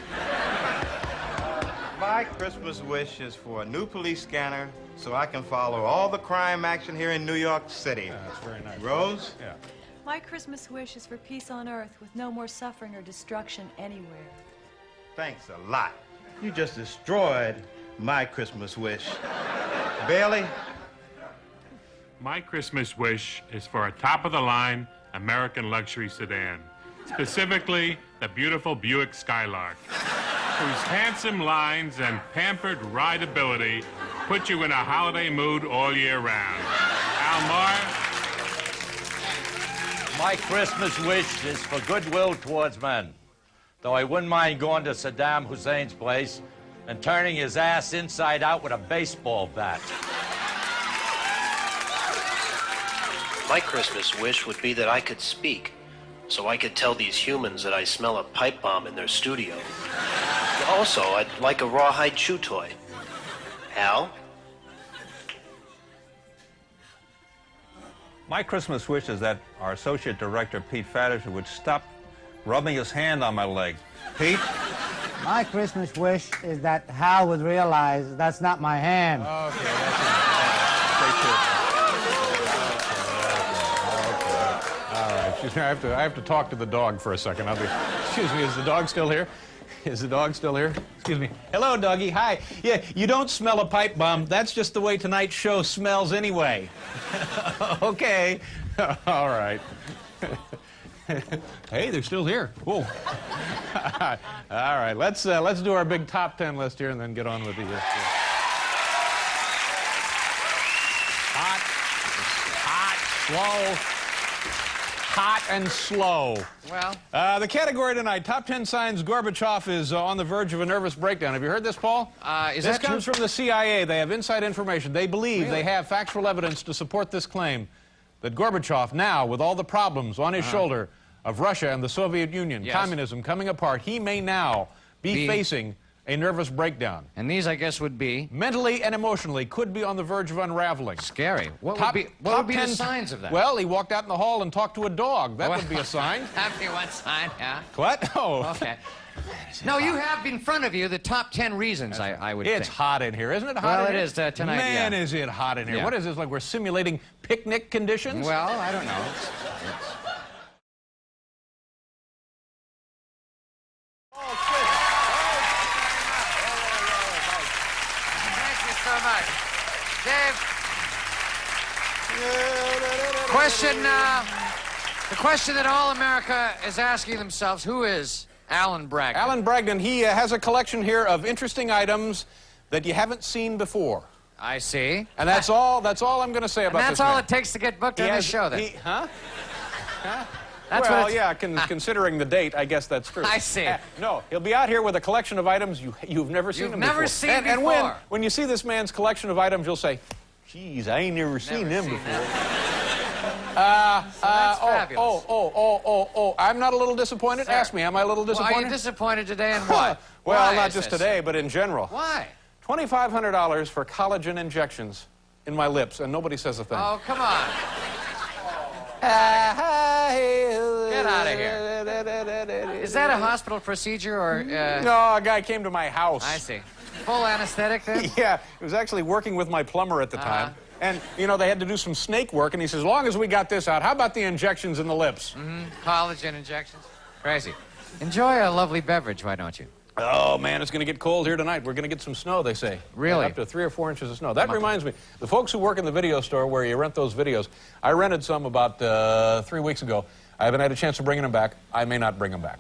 Speaker 10: My Christmas wish is for a new police scanner so I can follow all the crime action here in New York City.
Speaker 3: Yeah, that's very nice.
Speaker 10: Rose?
Speaker 3: Yeah.
Speaker 19: My Christmas wish is for peace on earth with no more suffering or destruction anywhere.
Speaker 10: Thanks a lot. You just destroyed my Christmas wish. Bailey?
Speaker 7: My Christmas wish is for a top-of-the-line American luxury sedan, specifically the beautiful Buick Skylark, whose handsome lines and pampered rideability put you in a holiday mood all year round. Al Maher?
Speaker 11: My Christmas wish is for goodwill towards men, though I wouldn't mind going to Saddam Hussein's place and turning his ass inside out with a baseball bat.
Speaker 22: My Christmas wish would be that I could speak, so I could tell these humans that I smell a pipe bomb in their studio. Also, I'd like a rawhide chew toy. Al?
Speaker 8: My Christmas wish is that our associate director, Pete Fatovich, would stop rubbing his hand on my leg. Pete?
Speaker 17: My Christmas wish is that Hal would realize that's not my hand.
Speaker 3: Okay, that's it. Excuse me, I have to talk to the dog for a second. Excuse me, is the dog still here? Is the dog still here? Excuse me. Hello, doggy. Hi. Yeah, you don't smell a pipe bomb. That's just the way tonight's show smells anyway. Okay. All right. Hey, they're still here. Whoa. All right, let's do our big top 10 list here and then get on with the hot and slow.
Speaker 1: Well,
Speaker 3: the category tonight, top 10 signs Gorbachev is on the verge of a nervous breakdown. Have you heard this, Paul? This comes from the CIA. They have inside information. They believe they have factual evidence to support this claim that Gorbachev, now with all the problems on his shoulder of Russia and the Soviet Union, communism coming apart, he may now be facing a nervous breakdown.
Speaker 1: And these, I guess, would be?
Speaker 3: Mentally and emotionally, could be on the verge of unraveling.
Speaker 1: Scary. What would be the signs of that?
Speaker 3: Well, he walked out in the hall and talked to a dog. That would be a sign.
Speaker 1: That'd be one sign, yeah.
Speaker 3: What? Oh.
Speaker 1: Okay. No, you have in front of you the top 10 reasons, I would think.
Speaker 3: It's hot in here, isn't it hot in here?
Speaker 1: Well, it is tonight,
Speaker 3: Man, is it hot in here.
Speaker 1: Yeah.
Speaker 3: What is this, like we're simulating picnic conditions?
Speaker 1: Well, I don't know. Dave, the question that all America is asking themselves, who is Alan Bragdon?
Speaker 3: Alan Bragdon, he has a collection here of interesting items that you haven't seen before.
Speaker 1: I see.
Speaker 3: And that's all I'm going to say about this.
Speaker 1: And that's all it takes to get booked on this show, then?
Speaker 3: Huh?
Speaker 1: That's
Speaker 3: well,
Speaker 1: what
Speaker 3: yeah, considering the date, I guess that's true.
Speaker 1: I see.
Speaker 3: No, he'll be out here with a collection of items you've never seen him before.
Speaker 1: You've never seen
Speaker 3: and
Speaker 1: before.
Speaker 3: when you see this man's collection of items, you'll say, geez, I ain't never seen him before. I'm not a little disappointed? Sir. Ask me, am I a little disappointed?
Speaker 1: Well, are you disappointed today in what?
Speaker 3: Well,
Speaker 1: Why
Speaker 3: not just today, but in general.
Speaker 1: Why?
Speaker 3: $2,500 for collagen injections in my lips, and nobody says a thing.
Speaker 1: Oh, come on. Get out of here. Is that a hospital procedure or...
Speaker 3: No, a guy came to my house.
Speaker 1: I see. Full anesthetic then?
Speaker 3: Yeah, he was actually working with my plumber at the time. And, you know, they had to do some snake work, and he says, as long as we got this out, how about the injections in the lips?
Speaker 1: Collagen injections? Crazy. Enjoy a lovely beverage, why don't you?
Speaker 3: Oh, man, it's going to get cold here tonight. We're going to get some snow, they say.
Speaker 1: Really?
Speaker 3: Up to 3 or 4 inches of snow. That reminds me, the folks who work in the video store where you rent those videos, I rented some about 3 weeks ago. I haven't had a chance of bringing them back. I may not bring them back.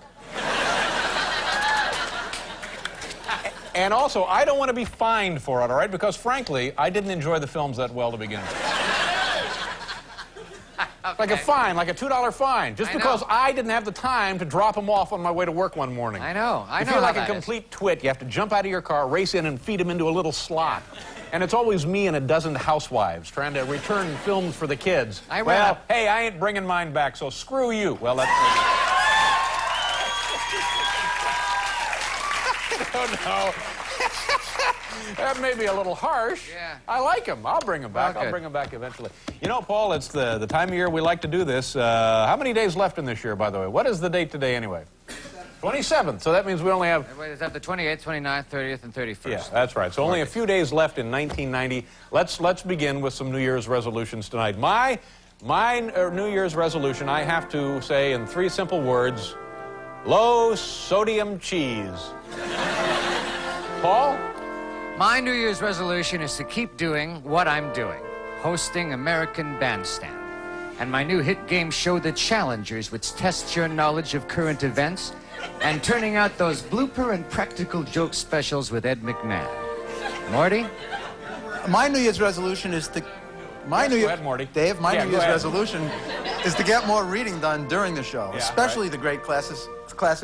Speaker 3: And also, I don't want to be fined for it, all right? Because, frankly, I didn't enjoy the films that well to begin with. Okay. Like a fine, like a $2 fine, just because I didn't have the time to drop them off on my way to work one morning.
Speaker 1: I know. I know.
Speaker 3: You feel like a complete twit. You have to jump out of your car, race in, and feed them into a little slot. And it's always me and a dozen housewives trying to return films for the kids. Well, hey, I ain't bringing mine back, so screw you. Well, that's... Oh, no. That may be a little harsh.
Speaker 1: Yeah.
Speaker 3: I like them. I'll bring them back.
Speaker 1: Okay.
Speaker 3: I'll bring them back eventually. You know, Paul, it's the time of year we like to do this. How many days left in this year, by the way? What is the date today, anyway? 27th. So that means we only have...
Speaker 1: Wait, is that the 28th, 29th, 30th, and 31st?
Speaker 3: Yeah, that's right. So only a few days left in 1990. Let's begin with some New Year's resolutions tonight. My New Year's resolution, I have to say in 3 simple words, low sodium cheese. Paul?
Speaker 1: My New Year's resolution is to keep doing what I'm doing, hosting American Bandstand. And my new hit game show, The Challengers, which tests your knowledge of current events, and turning out those blooper and practical joke specials with Ed McMahon. Morty?
Speaker 13: My New Year's resolution is to...
Speaker 3: Go ahead, Morty.
Speaker 13: Dave, my New Year's resolution is to get more reading done during the show, especially the great classics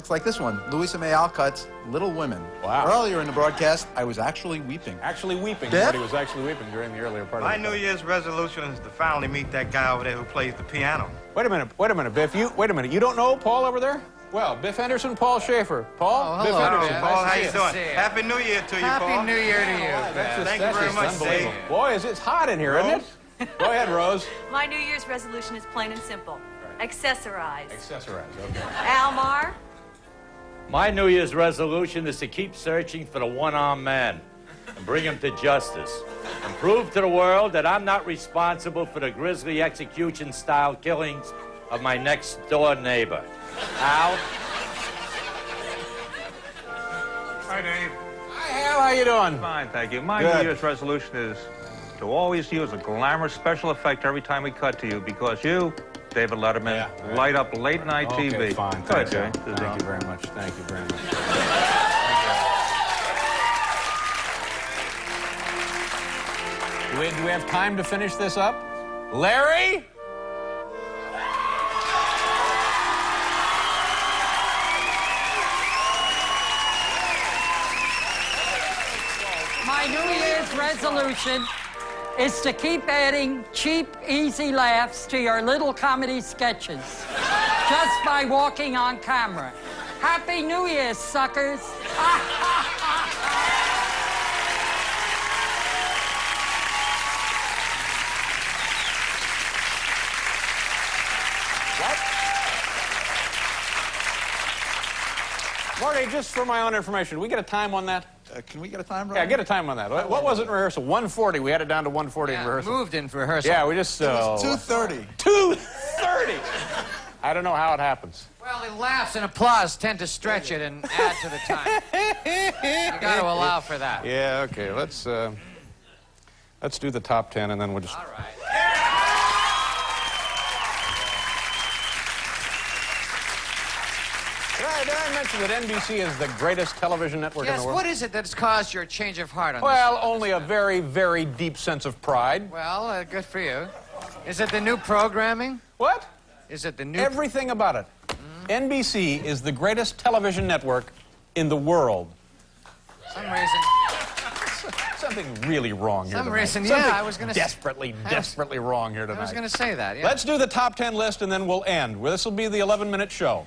Speaker 13: like this one, Louisa May Alcott's Little Women.
Speaker 3: Wow.
Speaker 13: Earlier in the broadcast, I was actually weeping.
Speaker 3: Actually weeping.
Speaker 13: Deb?
Speaker 3: Morty was actually weeping during the earlier part of the
Speaker 10: My New Year's resolution is to finally meet that guy over there who plays the piano.
Speaker 3: Wait a minute, Biff. Wait a minute. You don't know Paul over there? Well, Biff Henderson, Paul Schaefer. Paul?
Speaker 1: Oh,
Speaker 3: Biff
Speaker 1: hello,
Speaker 3: Henderson.
Speaker 1: Biff.
Speaker 10: Paul,
Speaker 1: Nice
Speaker 10: how
Speaker 1: to
Speaker 10: you
Speaker 1: see
Speaker 10: doing?
Speaker 1: you.
Speaker 10: Happy New Year to you, Paul.
Speaker 1: Happy New Year to you.
Speaker 10: Thank you very much, Dave.
Speaker 3: Boy, it's hot in here, isn't it? Go ahead, Rose.
Speaker 5: My New Year's resolution is plain and simple. Accessorize.
Speaker 3: Accessorize, okay.
Speaker 5: Almar?
Speaker 11: My New Year's resolution is to keep searching for the one-armed man and bring him to justice and prove to the world that I'm not responsible for the grisly execution-style killings of my next-door neighbor. Al?
Speaker 8: Hi, Dave.
Speaker 3: Hi, Hal. How you doing?
Speaker 8: Fine, thank you. My
Speaker 3: Good.
Speaker 8: New Year's resolution is to always use a glamorous special effect every time we cut to you, because you, David Letterman, light up late-night TV.
Speaker 3: Okay, fine.
Speaker 8: Go ahead,
Speaker 3: Thank
Speaker 8: Jay.
Speaker 3: you. Thank you very much. Thank you very much. Do we have time to finish this up? Larry?
Speaker 20: My New Year's resolution is to keep adding cheap, easy laughs to your little comedy sketches just by walking on camera. Happy New Year, suckers.
Speaker 3: Marty, just for my own information, we get a time on that?
Speaker 4: Can we get a time,
Speaker 3: Yeah, get a time on that. What was it in rehearsal? 1:40. We had it down to 1:40 in rehearsal.
Speaker 1: Moved in for rehearsal.
Speaker 3: Yeah, we just...
Speaker 4: It was 2:30.
Speaker 3: 2:30! I don't know how it happens.
Speaker 1: Well, the laughs and applause tend to stretch it and add to the time. You got to allow for that.
Speaker 3: Yeah, okay. Let's do the top 10, and then we'll just...
Speaker 1: All right.
Speaker 3: Did I mention that NBC is the greatest television network in
Speaker 1: Yes,
Speaker 3: the world?
Speaker 1: what is it that's caused your change of heart on
Speaker 3: Well, only a very, very deep sense of pride.
Speaker 1: Well, good for you. Is it the new programming?
Speaker 3: What?
Speaker 1: Is it the new...
Speaker 3: Everything about it. NBC is the greatest television network in the world.
Speaker 1: Some reason...
Speaker 3: Something really wrong here
Speaker 1: Some
Speaker 3: tonight.
Speaker 1: reason,
Speaker 3: Something
Speaker 1: yeah, I was going to...
Speaker 3: desperately wrong here tonight.
Speaker 1: I was going to say that, yeah.
Speaker 3: Let's do the top 10 list, and then we'll end. This will be the 11-minute show.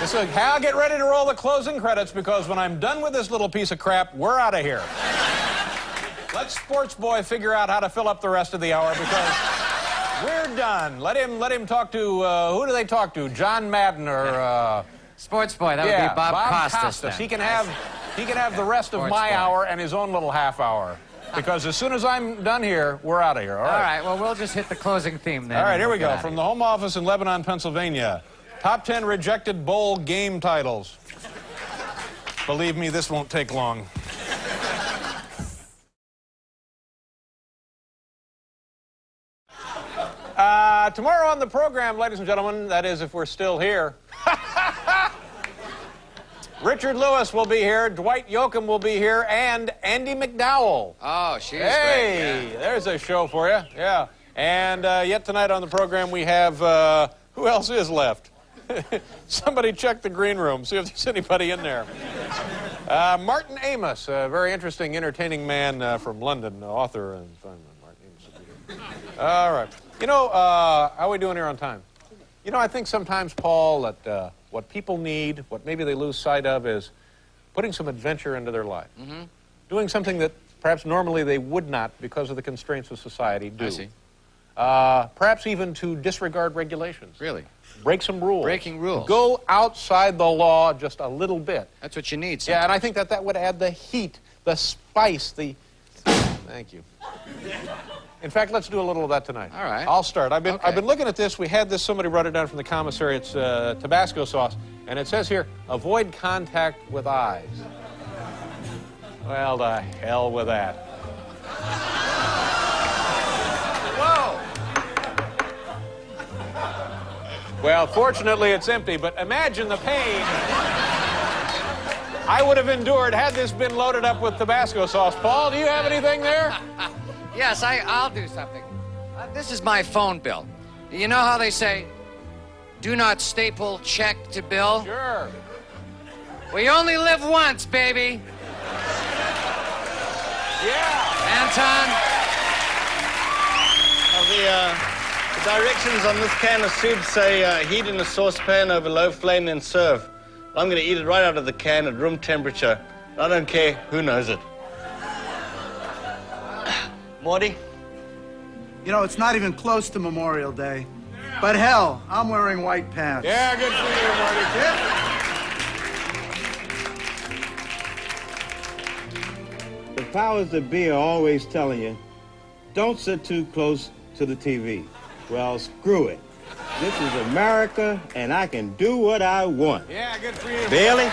Speaker 3: Hal, get ready to roll the closing credits, because when I'm done with this little piece of crap, we're out of here. Let Sports Boy figure out how to fill up the rest of the hour, because we're done. Let him talk to, who do they talk to? John Madden or...
Speaker 1: Sports Boy, that would be Bob Costas.
Speaker 3: He can have the rest of my hour and his own little half hour. Because as soon as I'm done here, we're out of here. All right,
Speaker 1: well, we'll just hit the closing theme then.
Speaker 3: All right, here we go. From the home office in Lebanon, Pennsylvania. Top 10 rejected bowl game titles. Believe me, this won't take long. Tomorrow on the program, ladies and gentlemen, that is if we're still here, Richard Lewis will be here, Dwight Yoakam will be here, and Andy McDowell.
Speaker 1: Oh, she's
Speaker 3: great.
Speaker 1: Hey,
Speaker 3: there's a show for you. Yeah. And yet tonight on the program we have, who else is left? Somebody check the green room, see if there's anybody in there. Martin Amos, a very interesting, entertaining man from London, author. And Martin Amos will be here. All right. You know, how are we doing here on time? You know, I think sometimes, Paul, that what people need, what maybe they lose sight of, is putting some adventure into their life.
Speaker 1: Mm-hmm.
Speaker 3: Doing something that perhaps normally they would not, because of the constraints of society, do.
Speaker 1: I see.
Speaker 3: Perhaps even to disregard regulations.
Speaker 1: Really?
Speaker 3: Break some rules.
Speaker 1: Breaking rules.
Speaker 3: Go outside the law just a little bit.
Speaker 1: That's what you need sometimes.
Speaker 3: Yeah, and I think that would add the heat, the spice, the... Thank you. In fact, let's do a little of that tonight.
Speaker 1: All right.
Speaker 3: I'll start. I've been looking at this. We had this, somebody brought it down from the commissary. It's Tabasco sauce. And it says here, avoid contact with eyes. Well, the hell with that.
Speaker 1: Whoa!
Speaker 3: Well, fortunately, it's empty, but imagine the pain I would have endured had this been loaded up with Tabasco sauce. Paul, do you have anything there?
Speaker 1: Yes, I'll do something. This is my phone bill. You know how they say, do not staple check to bill?
Speaker 3: Sure.
Speaker 1: We only live once, baby.
Speaker 3: Yeah.
Speaker 18: Anton. The directions on this can of soup say heat in a saucepan over low flame, then serve. I'm going to eat it right out of the can at room temperature. I don't care who knows it.
Speaker 13: Morty? You know, it's not even close to Memorial Day. But hell, I'm wearing white pants.
Speaker 3: Yeah, good for you,
Speaker 10: Marty. The powers that be are always telling you, don't sit too close to the TV. Well, screw it. This is America, and I can do what I want.
Speaker 3: Yeah, good for you.
Speaker 10: Bailey?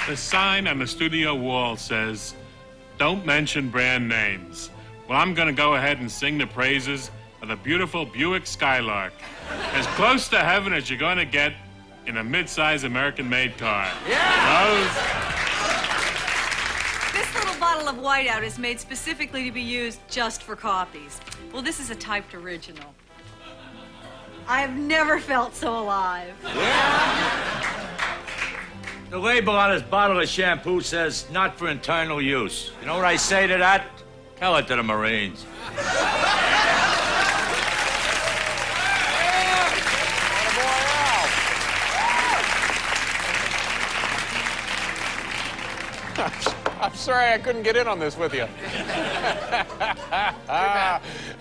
Speaker 7: The sign on the studio wall says, "Don't mention brand names." Well, I'm going to go ahead and sing the praises of the beautiful Buick Skylark. As close to heaven as you're going to get in a mid-size American-made car.
Speaker 5: Yeah!
Speaker 7: Rose?
Speaker 5: This little bottle of whiteout is made specifically to be used just for copies. Well, this is a typed original. I've never felt so alive.
Speaker 11: The label on this bottle of shampoo says, "Not for internal use." You know what I say to that? Tell it to the Marines.
Speaker 3: I'm sorry I couldn't get in on this with you.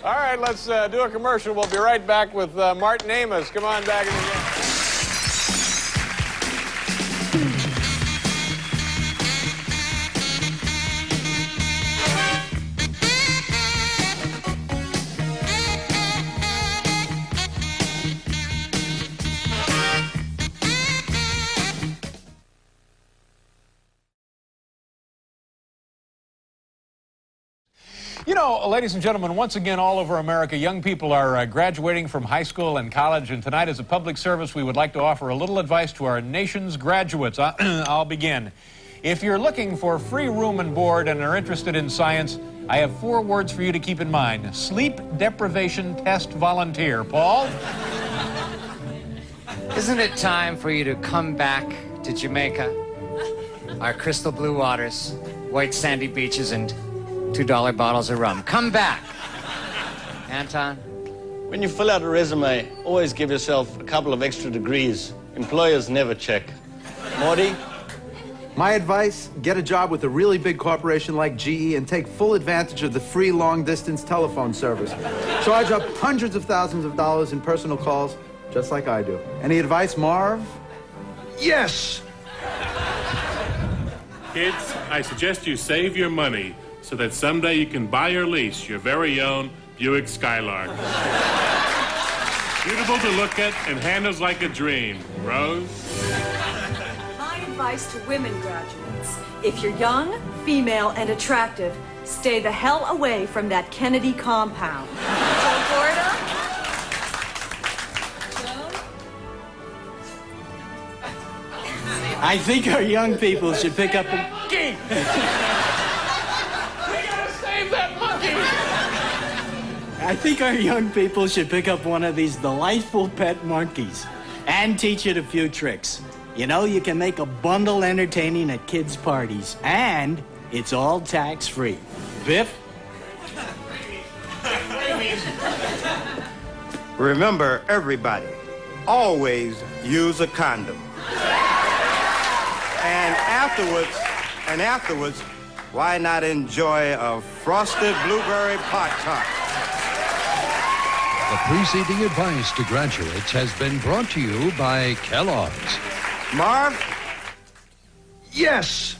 Speaker 3: All right, let's do a commercial. We'll be right back with Martin Amos. Come on back in the game. You know, ladies and gentlemen, once again, all over America, young people are graduating from high school and college, and tonight, as a public service, we would like to offer a little advice to our nation's graduates. I'll begin. If you're looking for free room and board and are interested in science, I have 4 words for you to keep in mind. Sleep deprivation test volunteer. Paul?
Speaker 1: Isn't it time for you to come back to Jamaica? Our crystal blue waters, white sandy beaches, and $2 bottles of rum. Come back. Anton?
Speaker 18: When you fill out a resume, always give yourself a couple of extra degrees. Employers never check. Morty?
Speaker 13: My advice, get a job with a really big corporation like GE and take full advantage of the free long-distance telephone service. Charge up hundreds of thousands of dollars in personal calls, just like I do. Any advice, Marv?
Speaker 7: Yes! Kids, I suggest you save your money so that someday you can buy or lease your very own Buick Skylark. Beautiful to look at and handles like a dream. Rose?
Speaker 5: My advice to women graduates: if you're young, female, and attractive, stay the hell away from that Kennedy compound. Joe Florida?
Speaker 6: I think our young people should pick up a...
Speaker 3: We gotta save that monkey!
Speaker 6: I think our young people should pick up one of these delightful pet monkeys and teach it a few tricks. You know, you can make a bundle entertaining at kids' parties, and it's all tax-free. Biff?
Speaker 10: Remember, everybody, always use a condom. And afterwards, why not enjoy a frosted blueberry pot tart?
Speaker 9: The preceding advice to graduates has been brought to you by Kellogg's.
Speaker 10: Marv?
Speaker 9: Yes!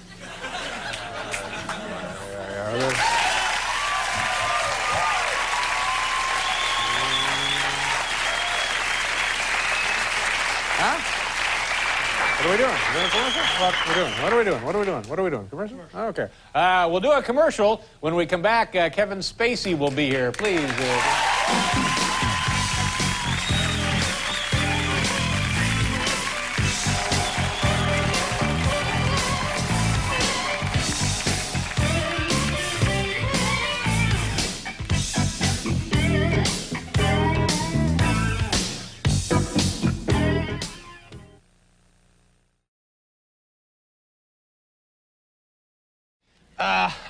Speaker 3: What are we doing? What are we doing? What are we doing? What are we doing? Commercial? Okay. We'll do a commercial. When we come back, Kevin Spacey will be here. Please.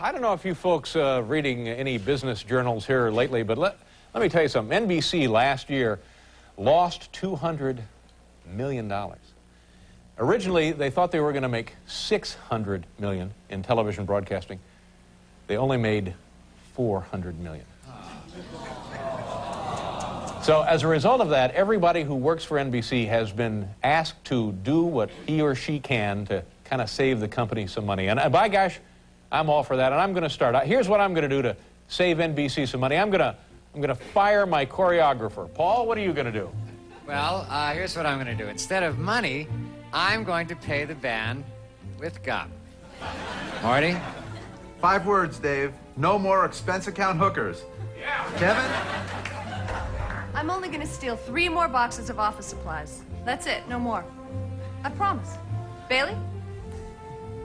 Speaker 3: I don't know if you folks reading any business journals here lately, but let me tell you something. NBC last year lost $200 million. Originally, they thought they were going to make $600 million in television broadcasting. They only made $400 million. So as a result of that, everybody who works for NBC has been asked to do what he or she can to kind of save the company some money. And by gosh, I'm all for that, and I'm going to start. Here's what I'm going to do to save NBC some money. I'm going I'm going to fire my choreographer. Paul, what are you going to do?
Speaker 1: Well, here's what I'm going to do. Instead of money, I'm going to pay the band with gum. Marty?
Speaker 13: 5 words, Dave. No more expense account hookers.
Speaker 12: Yeah.
Speaker 13: Kevin?
Speaker 15: I'm only going to steal 3 more boxes of office supplies. That's it, no more. I promise. Bailey?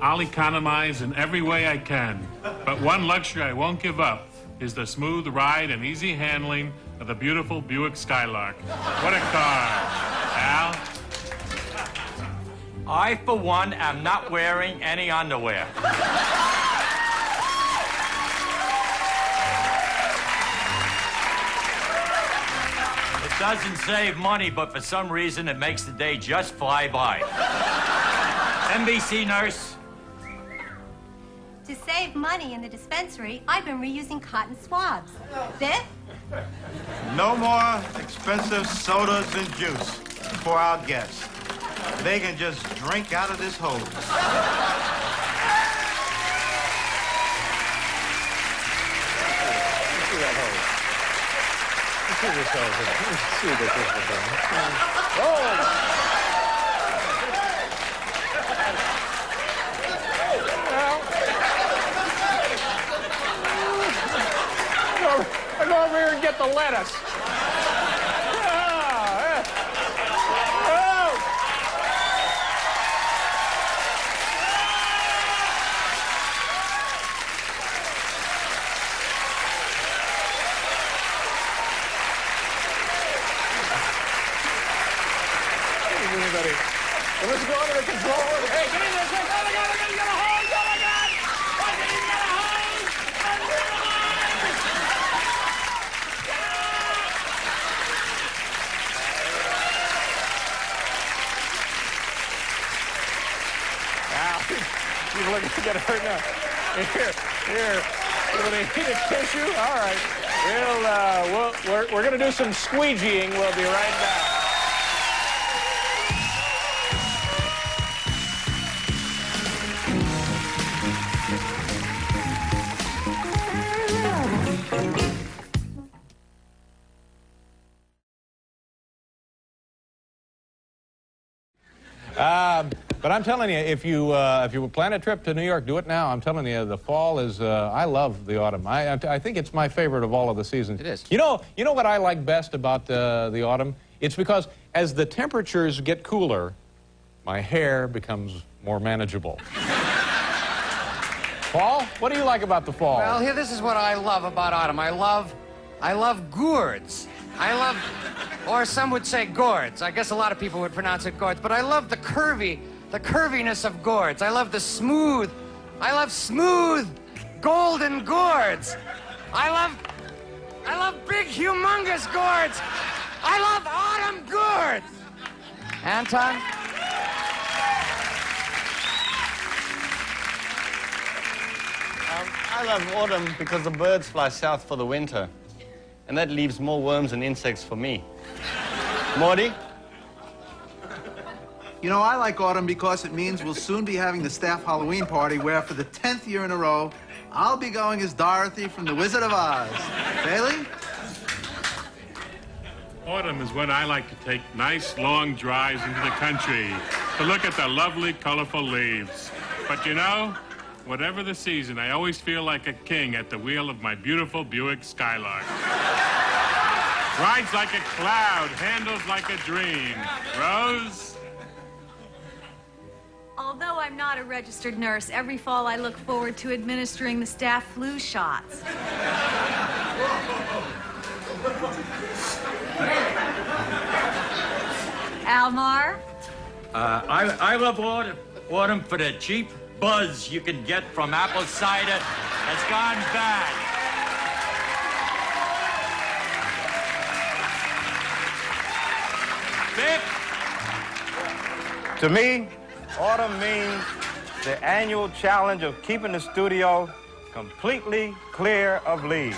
Speaker 7: I'll economize in every way I can, but one luxury I won't give up is the smooth ride and easy handling of the beautiful Buick Skylark. What a car. Al?
Speaker 11: I, for one, am not wearing any underwear. It doesn't save money, but for some reason it makes the day just fly by. NBC nurse.
Speaker 16: To save money in the dispensary, I've been reusing cotton swabs. Biff?
Speaker 10: No more expensive sodas and juice for our guests. They can just drink out of this hose.
Speaker 3: Go over here and get the lettuce. Anybody? Let's go under the control room. Hey, get in there quick. Oh my God, we're gonna get a hose. Oh my God. I didn't get a hose. I'm getting a People are gonna get hurt now. Here. Do they need a tissue? All right. We're gonna do some squeegeeing. We'll be right back. But I'm telling you, if you plan a trip to New York, do it now. I'm telling you, the fall is. I love the autumn. I think it's my favorite of all of the seasons. It is. You know what I like best about the autumn? It's because as the temperatures get cooler, my hair becomes more manageable. Paul, what do you like about the fall?
Speaker 1: Well, here, this is what I love about autumn. I love gourds. Or some would say gourds. I guess a lot of people would pronounce it gourds. But I love the curviness of gourds. I love smooth, golden gourds. I love big, humongous gourds. I love autumn gourds. Anton?
Speaker 18: I love autumn because the birds fly south for the winter. And that leaves more worms and insects for me. Morty?
Speaker 13: You know, I like autumn because it means we'll soon be having the staff Halloween party where, for the 10th year in a row, I'll be going as Dorothy from The Wizard of Oz. Bailey?
Speaker 7: Autumn is when I like to take nice long drives into the country to look at the lovely, colorful leaves. But you know, whatever the season, I always feel like a king at the wheel of my beautiful Buick Skylark. Rides like a cloud, handles like a dream. Rose?
Speaker 5: Although I'm not a registered nurse, every fall I look forward to administering the staff flu shots. Almar?
Speaker 11: I love autumn for the cheap buzz you can get from apple cider that's gone bad. Biff?
Speaker 8: To me, autumn means the annual challenge of keeping the studio completely clear of leaves.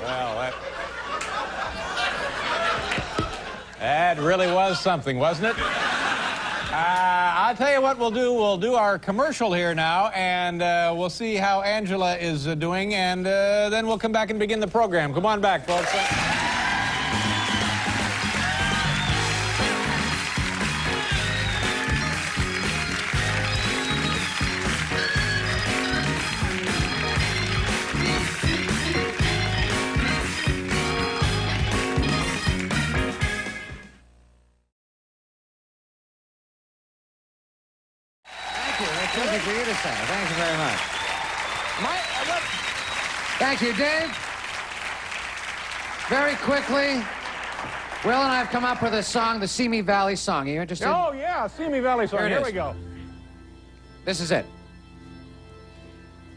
Speaker 3: Well, that really was something, wasn't it? I'll tell you what we'll do. We'll do our commercial here now, and we'll see how Angela is doing, and then we'll come back and begin the program. Come on back, folks.
Speaker 1: Nothing for you to say. Thank you very much. Thank you, Dave. Very quickly, Will and I have come up with a song, the Simi Valley song. Are you interested?
Speaker 3: Oh, yeah, Simi Valley song. Here we go.
Speaker 1: This is it.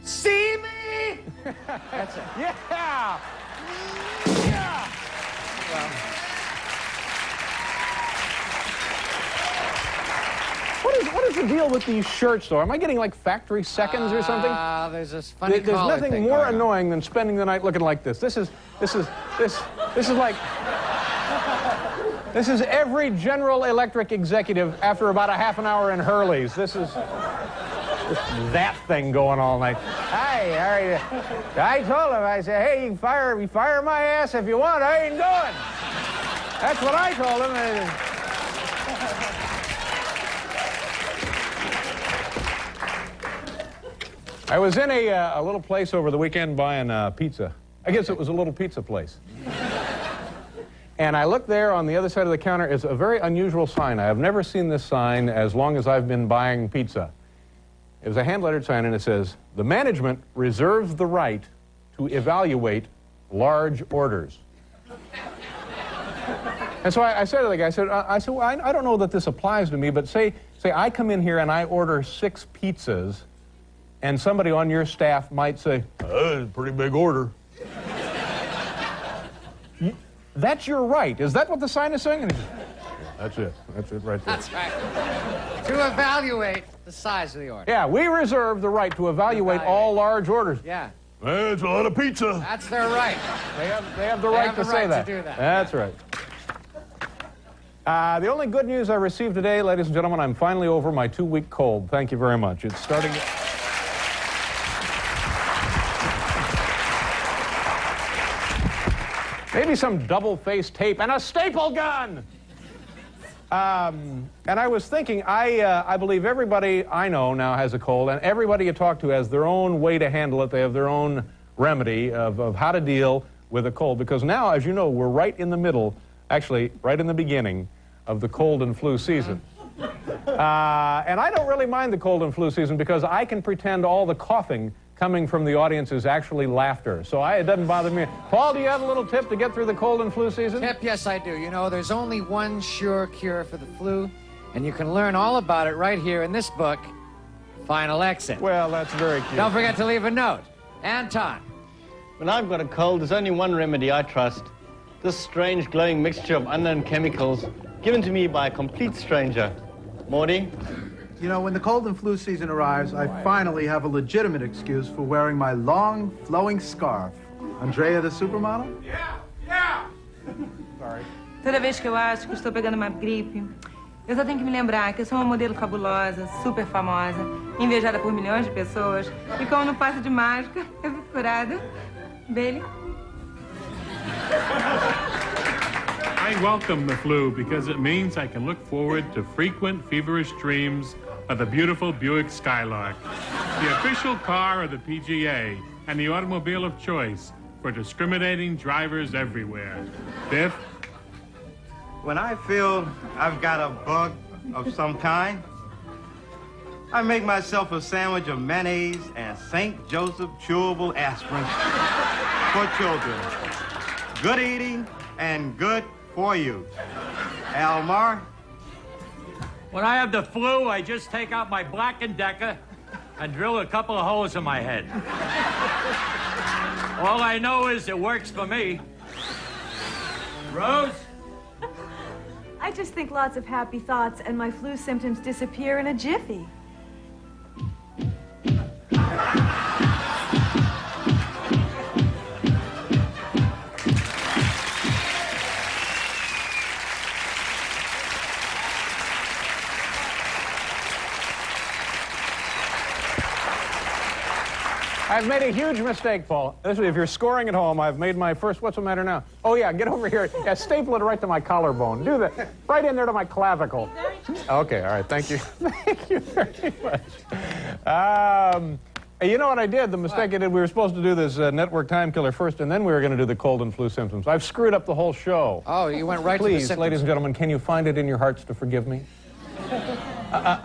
Speaker 1: See me! That's it.
Speaker 3: Yeah! Yeah!
Speaker 1: Well,
Speaker 3: what is the deal with these shirts, though? Am I getting like factory seconds or something?
Speaker 1: There's this funny
Speaker 3: There's
Speaker 1: collar
Speaker 3: nothing
Speaker 1: thing
Speaker 3: more
Speaker 1: going on.
Speaker 3: annoying than spending the night looking like this. This is every General Electric executive after about a half an hour in Hurley's. This is that thing going all night. Hey, I told him, I said, hey, you can fire my ass if you want. I ain't going. That's what I told him. I was in a little place over the weekend buying pizza. I guess it was a little pizza place. And I looked there on the other side of the counter. It's a very unusual sign. I have never seen this sign as long as I've been buying pizza. It was a hand-lettered sign, and it says, "The management reserves the right to evaluate large orders." And so I said to the guy, I said, well, I don't know that this applies to me, but say I come in here and I order 6 pizzas, and somebody on your staff might say, "Oh, that's a pretty big order." That's your right. Is that what the sign is saying? And he says, That's it right there.
Speaker 1: That's right. To evaluate the size of the order.
Speaker 3: Yeah, we reserve the right to evaluate all large orders.
Speaker 1: Yeah.
Speaker 3: That's a lot of pizza.
Speaker 1: That's their right.
Speaker 3: They have the right to say that.
Speaker 1: To do that.
Speaker 3: That's right. The only good news I received today, ladies and gentlemen, I'm finally over my 2-week cold. Thank you very much. It's starting. Maybe some double-faced tape and a staple gun. And I was thinking, I believe everybody I know now has a cold, and everybody you talk to has their own way to handle it. They have their own remedy of how to deal with a cold. Because now, as you know, we're right in the middle, actually, right in the beginning of the cold and flu season. And I don't really mind the cold and flu season because I can pretend all the coughing coming from the audience is actually laughter. So it doesn't bother me. Paul, do you have a little tip to get through the cold and flu season?
Speaker 1: Tip, yes, I do. You know, there's only one sure cure for the flu, and you can learn all about it right here in this book, Final Exit.
Speaker 3: Well, that's very cute.
Speaker 1: Don't forget to leave a note. Anton.
Speaker 18: When I've got a cold, there's only one remedy I trust. This strange glowing mixture of unknown chemicals given to me by a complete stranger. Morty?
Speaker 13: You know, when the cold and flu season arrives, I finally have a legitimate excuse for wearing my long, flowing scarf. Andrea, the supermodel?
Speaker 3: Yeah! Sorry.
Speaker 2: Toda vez que eu acho que estou pegando uma gripe, eu só tenho que me lembrar que eu sou uma modelo fabulosa, super famosa, invejada por milhões de pessoas, e como não passa de mágica, eu fico curada. Bailey?
Speaker 7: I welcome the flu because it means I can look forward to frequent feverish dreams of the beautiful Buick Skylark, the official car of the PGA and the automobile of choice for discriminating drivers everywhere. Biff?
Speaker 10: When I feel I've got a bug of some kind, I make myself a sandwich of mayonnaise and St. Joseph chewable aspirin for children. Good eating and good for you. Maher?
Speaker 11: When I have the flu, I just take out my Black & Decker and drill a couple of holes in my head. All I know is it works for me. Rose?
Speaker 5: I just think lots of happy thoughts and my flu symptoms disappear in a jiffy.
Speaker 3: I've made a huge mistake, Paul. Listen, if you're scoring at home, I've made my first... What's the matter now? Oh, yeah, get over here. Yeah, staple it right to my collarbone. Do that. Right in there to my clavicle. Okay, all right, thank you. Thank you very much. You know what I did? The mistake I did, we were supposed to do this network time killer first, and then we were going to do the cold and flu symptoms. I've screwed up the whole show.
Speaker 1: Oh, you went right to the symptoms.
Speaker 3: Please, ladies and gentlemen, can you find it in your hearts to forgive me?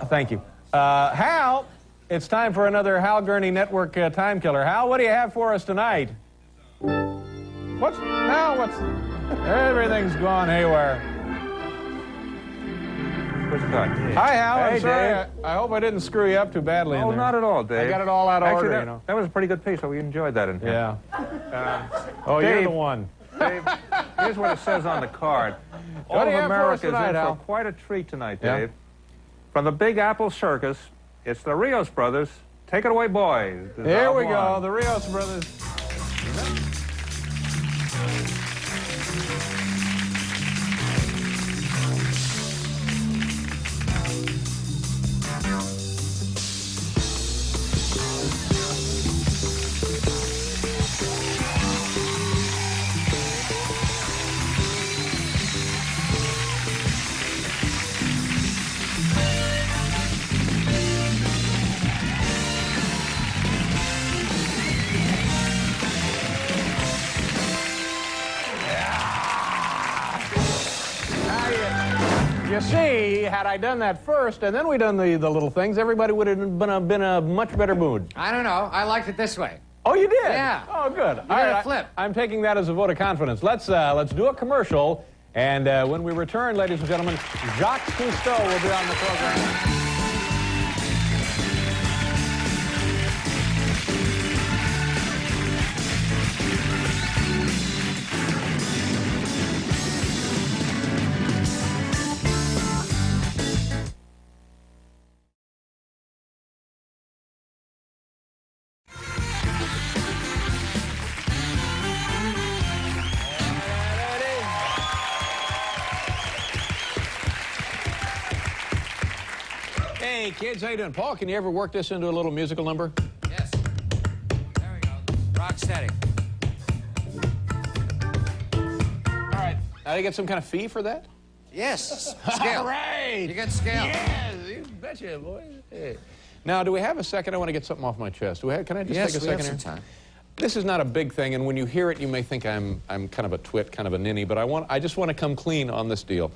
Speaker 3: Thank you. Hal, it's time for another Hal Gurnee Network time killer. Hal, what do you have for us tonight? What's... Everything's gone haywire. Hi, Hal. I'm sorry. I hope I didn't screw you up too badly in there.
Speaker 8: Oh, not at all, Dave.
Speaker 3: I got it all out of
Speaker 8: Actually,
Speaker 3: order, you know.
Speaker 8: That was a pretty good piece. We enjoyed that in here.
Speaker 3: Yeah.
Speaker 8: Oh,
Speaker 3: Dave,
Speaker 8: you're the one. Dave, here's what it says on the card. All
Speaker 3: What do
Speaker 8: of
Speaker 3: you have for us
Speaker 8: America's
Speaker 3: tonight,
Speaker 8: in
Speaker 3: Hal?
Speaker 8: for quite a treat tonight,
Speaker 3: Yeah.
Speaker 8: Dave. From the Big Apple Circus, it's the Rios Brothers. Take it away, boys.
Speaker 3: Here we go, the Rios Brothers. You see, had I done that first, and then we done the little things, everybody would have been a much better mood.
Speaker 1: I don't know. I liked it this way.
Speaker 3: Oh, you did?
Speaker 1: Yeah.
Speaker 3: Oh, good.
Speaker 1: You did a flip.
Speaker 3: I'm taking that as a vote of confidence. Let's do a commercial, and when we return, ladies and gentlemen, Jacques Cousteau will be on the program. Hey, kids, how you doing? Paul, can you ever work this into a little musical number?
Speaker 1: Yes. There we go. Rock steady.
Speaker 3: All right. Now, do you get some kind of fee for that?
Speaker 1: Yes. Scale.
Speaker 3: All right.
Speaker 1: You get scale.
Speaker 3: Yes, you betcha, boy. Hey. Now, do we have a second? I want to get something off my chest. Can I just take a second here?
Speaker 1: Some time.
Speaker 3: This is not a big thing, and when you hear it, you may think I'm kind of a twit, kind of a ninny, but I just want to come clean on this deal.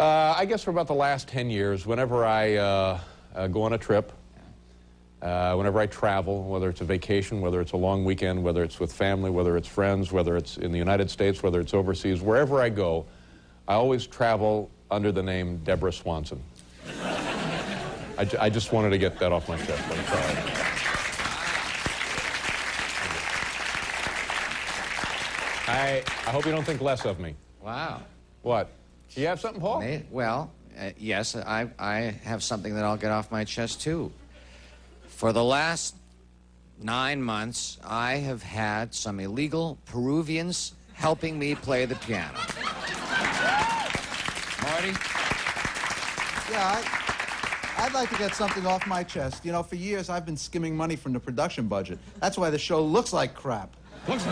Speaker 3: I guess for about the last 10 years, whenever I go on a trip, whenever I travel, whether it's a vacation, whether it's a long weekend, whether it's with family, whether it's friends, whether it's in the United States, whether it's overseas, wherever I go, I always travel under the name Deborah Swanson. I just wanted to get that off my chest. I'm sorry. I hope you don't think less of me.
Speaker 1: Wow.
Speaker 3: What? You have something, Paul?
Speaker 1: Well, yes, I have something that I'll get off my chest, too. For the last 9 months, I have had some illegal Peruvians helping me play the piano. Marty?
Speaker 13: Yeah, I'd like to get something off my chest. You know, for years, I've been skimming money from the production budget. That's why the show looks like crap.
Speaker 3: Looks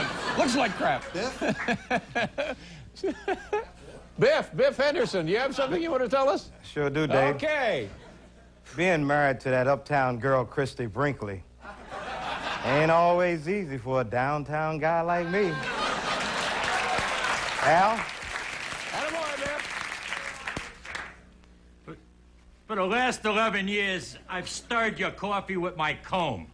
Speaker 3: like crap. Biff Henderson, do you have something you want to tell us?
Speaker 10: Sure do, Dave.
Speaker 3: Okay.
Speaker 10: Being married to that uptown girl, Christy Brinkley, ain't always easy for a downtown guy like me. Al?
Speaker 14: For the last 11 years, I've stirred your coffee with my comb.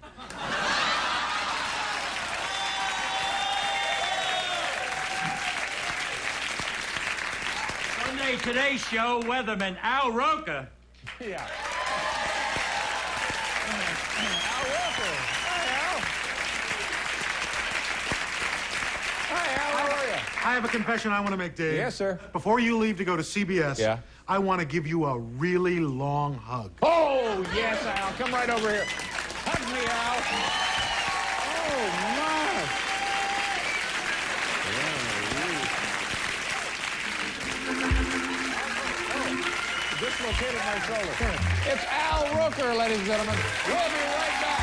Speaker 14: Sunday Today Show weatherman Al Roker.
Speaker 3: Yeah.
Speaker 21: I have a confession I want to make, Dave.
Speaker 3: Yes, sir.
Speaker 21: Before you leave to go to CBS,
Speaker 3: Yeah.
Speaker 21: I want to give you a really long hug.
Speaker 3: Oh, yes, Al. Come right over here. Hug me, Al. Oh, my. Dislocated my shoulder. It's Al Roker, ladies and gentlemen. We'll be right back.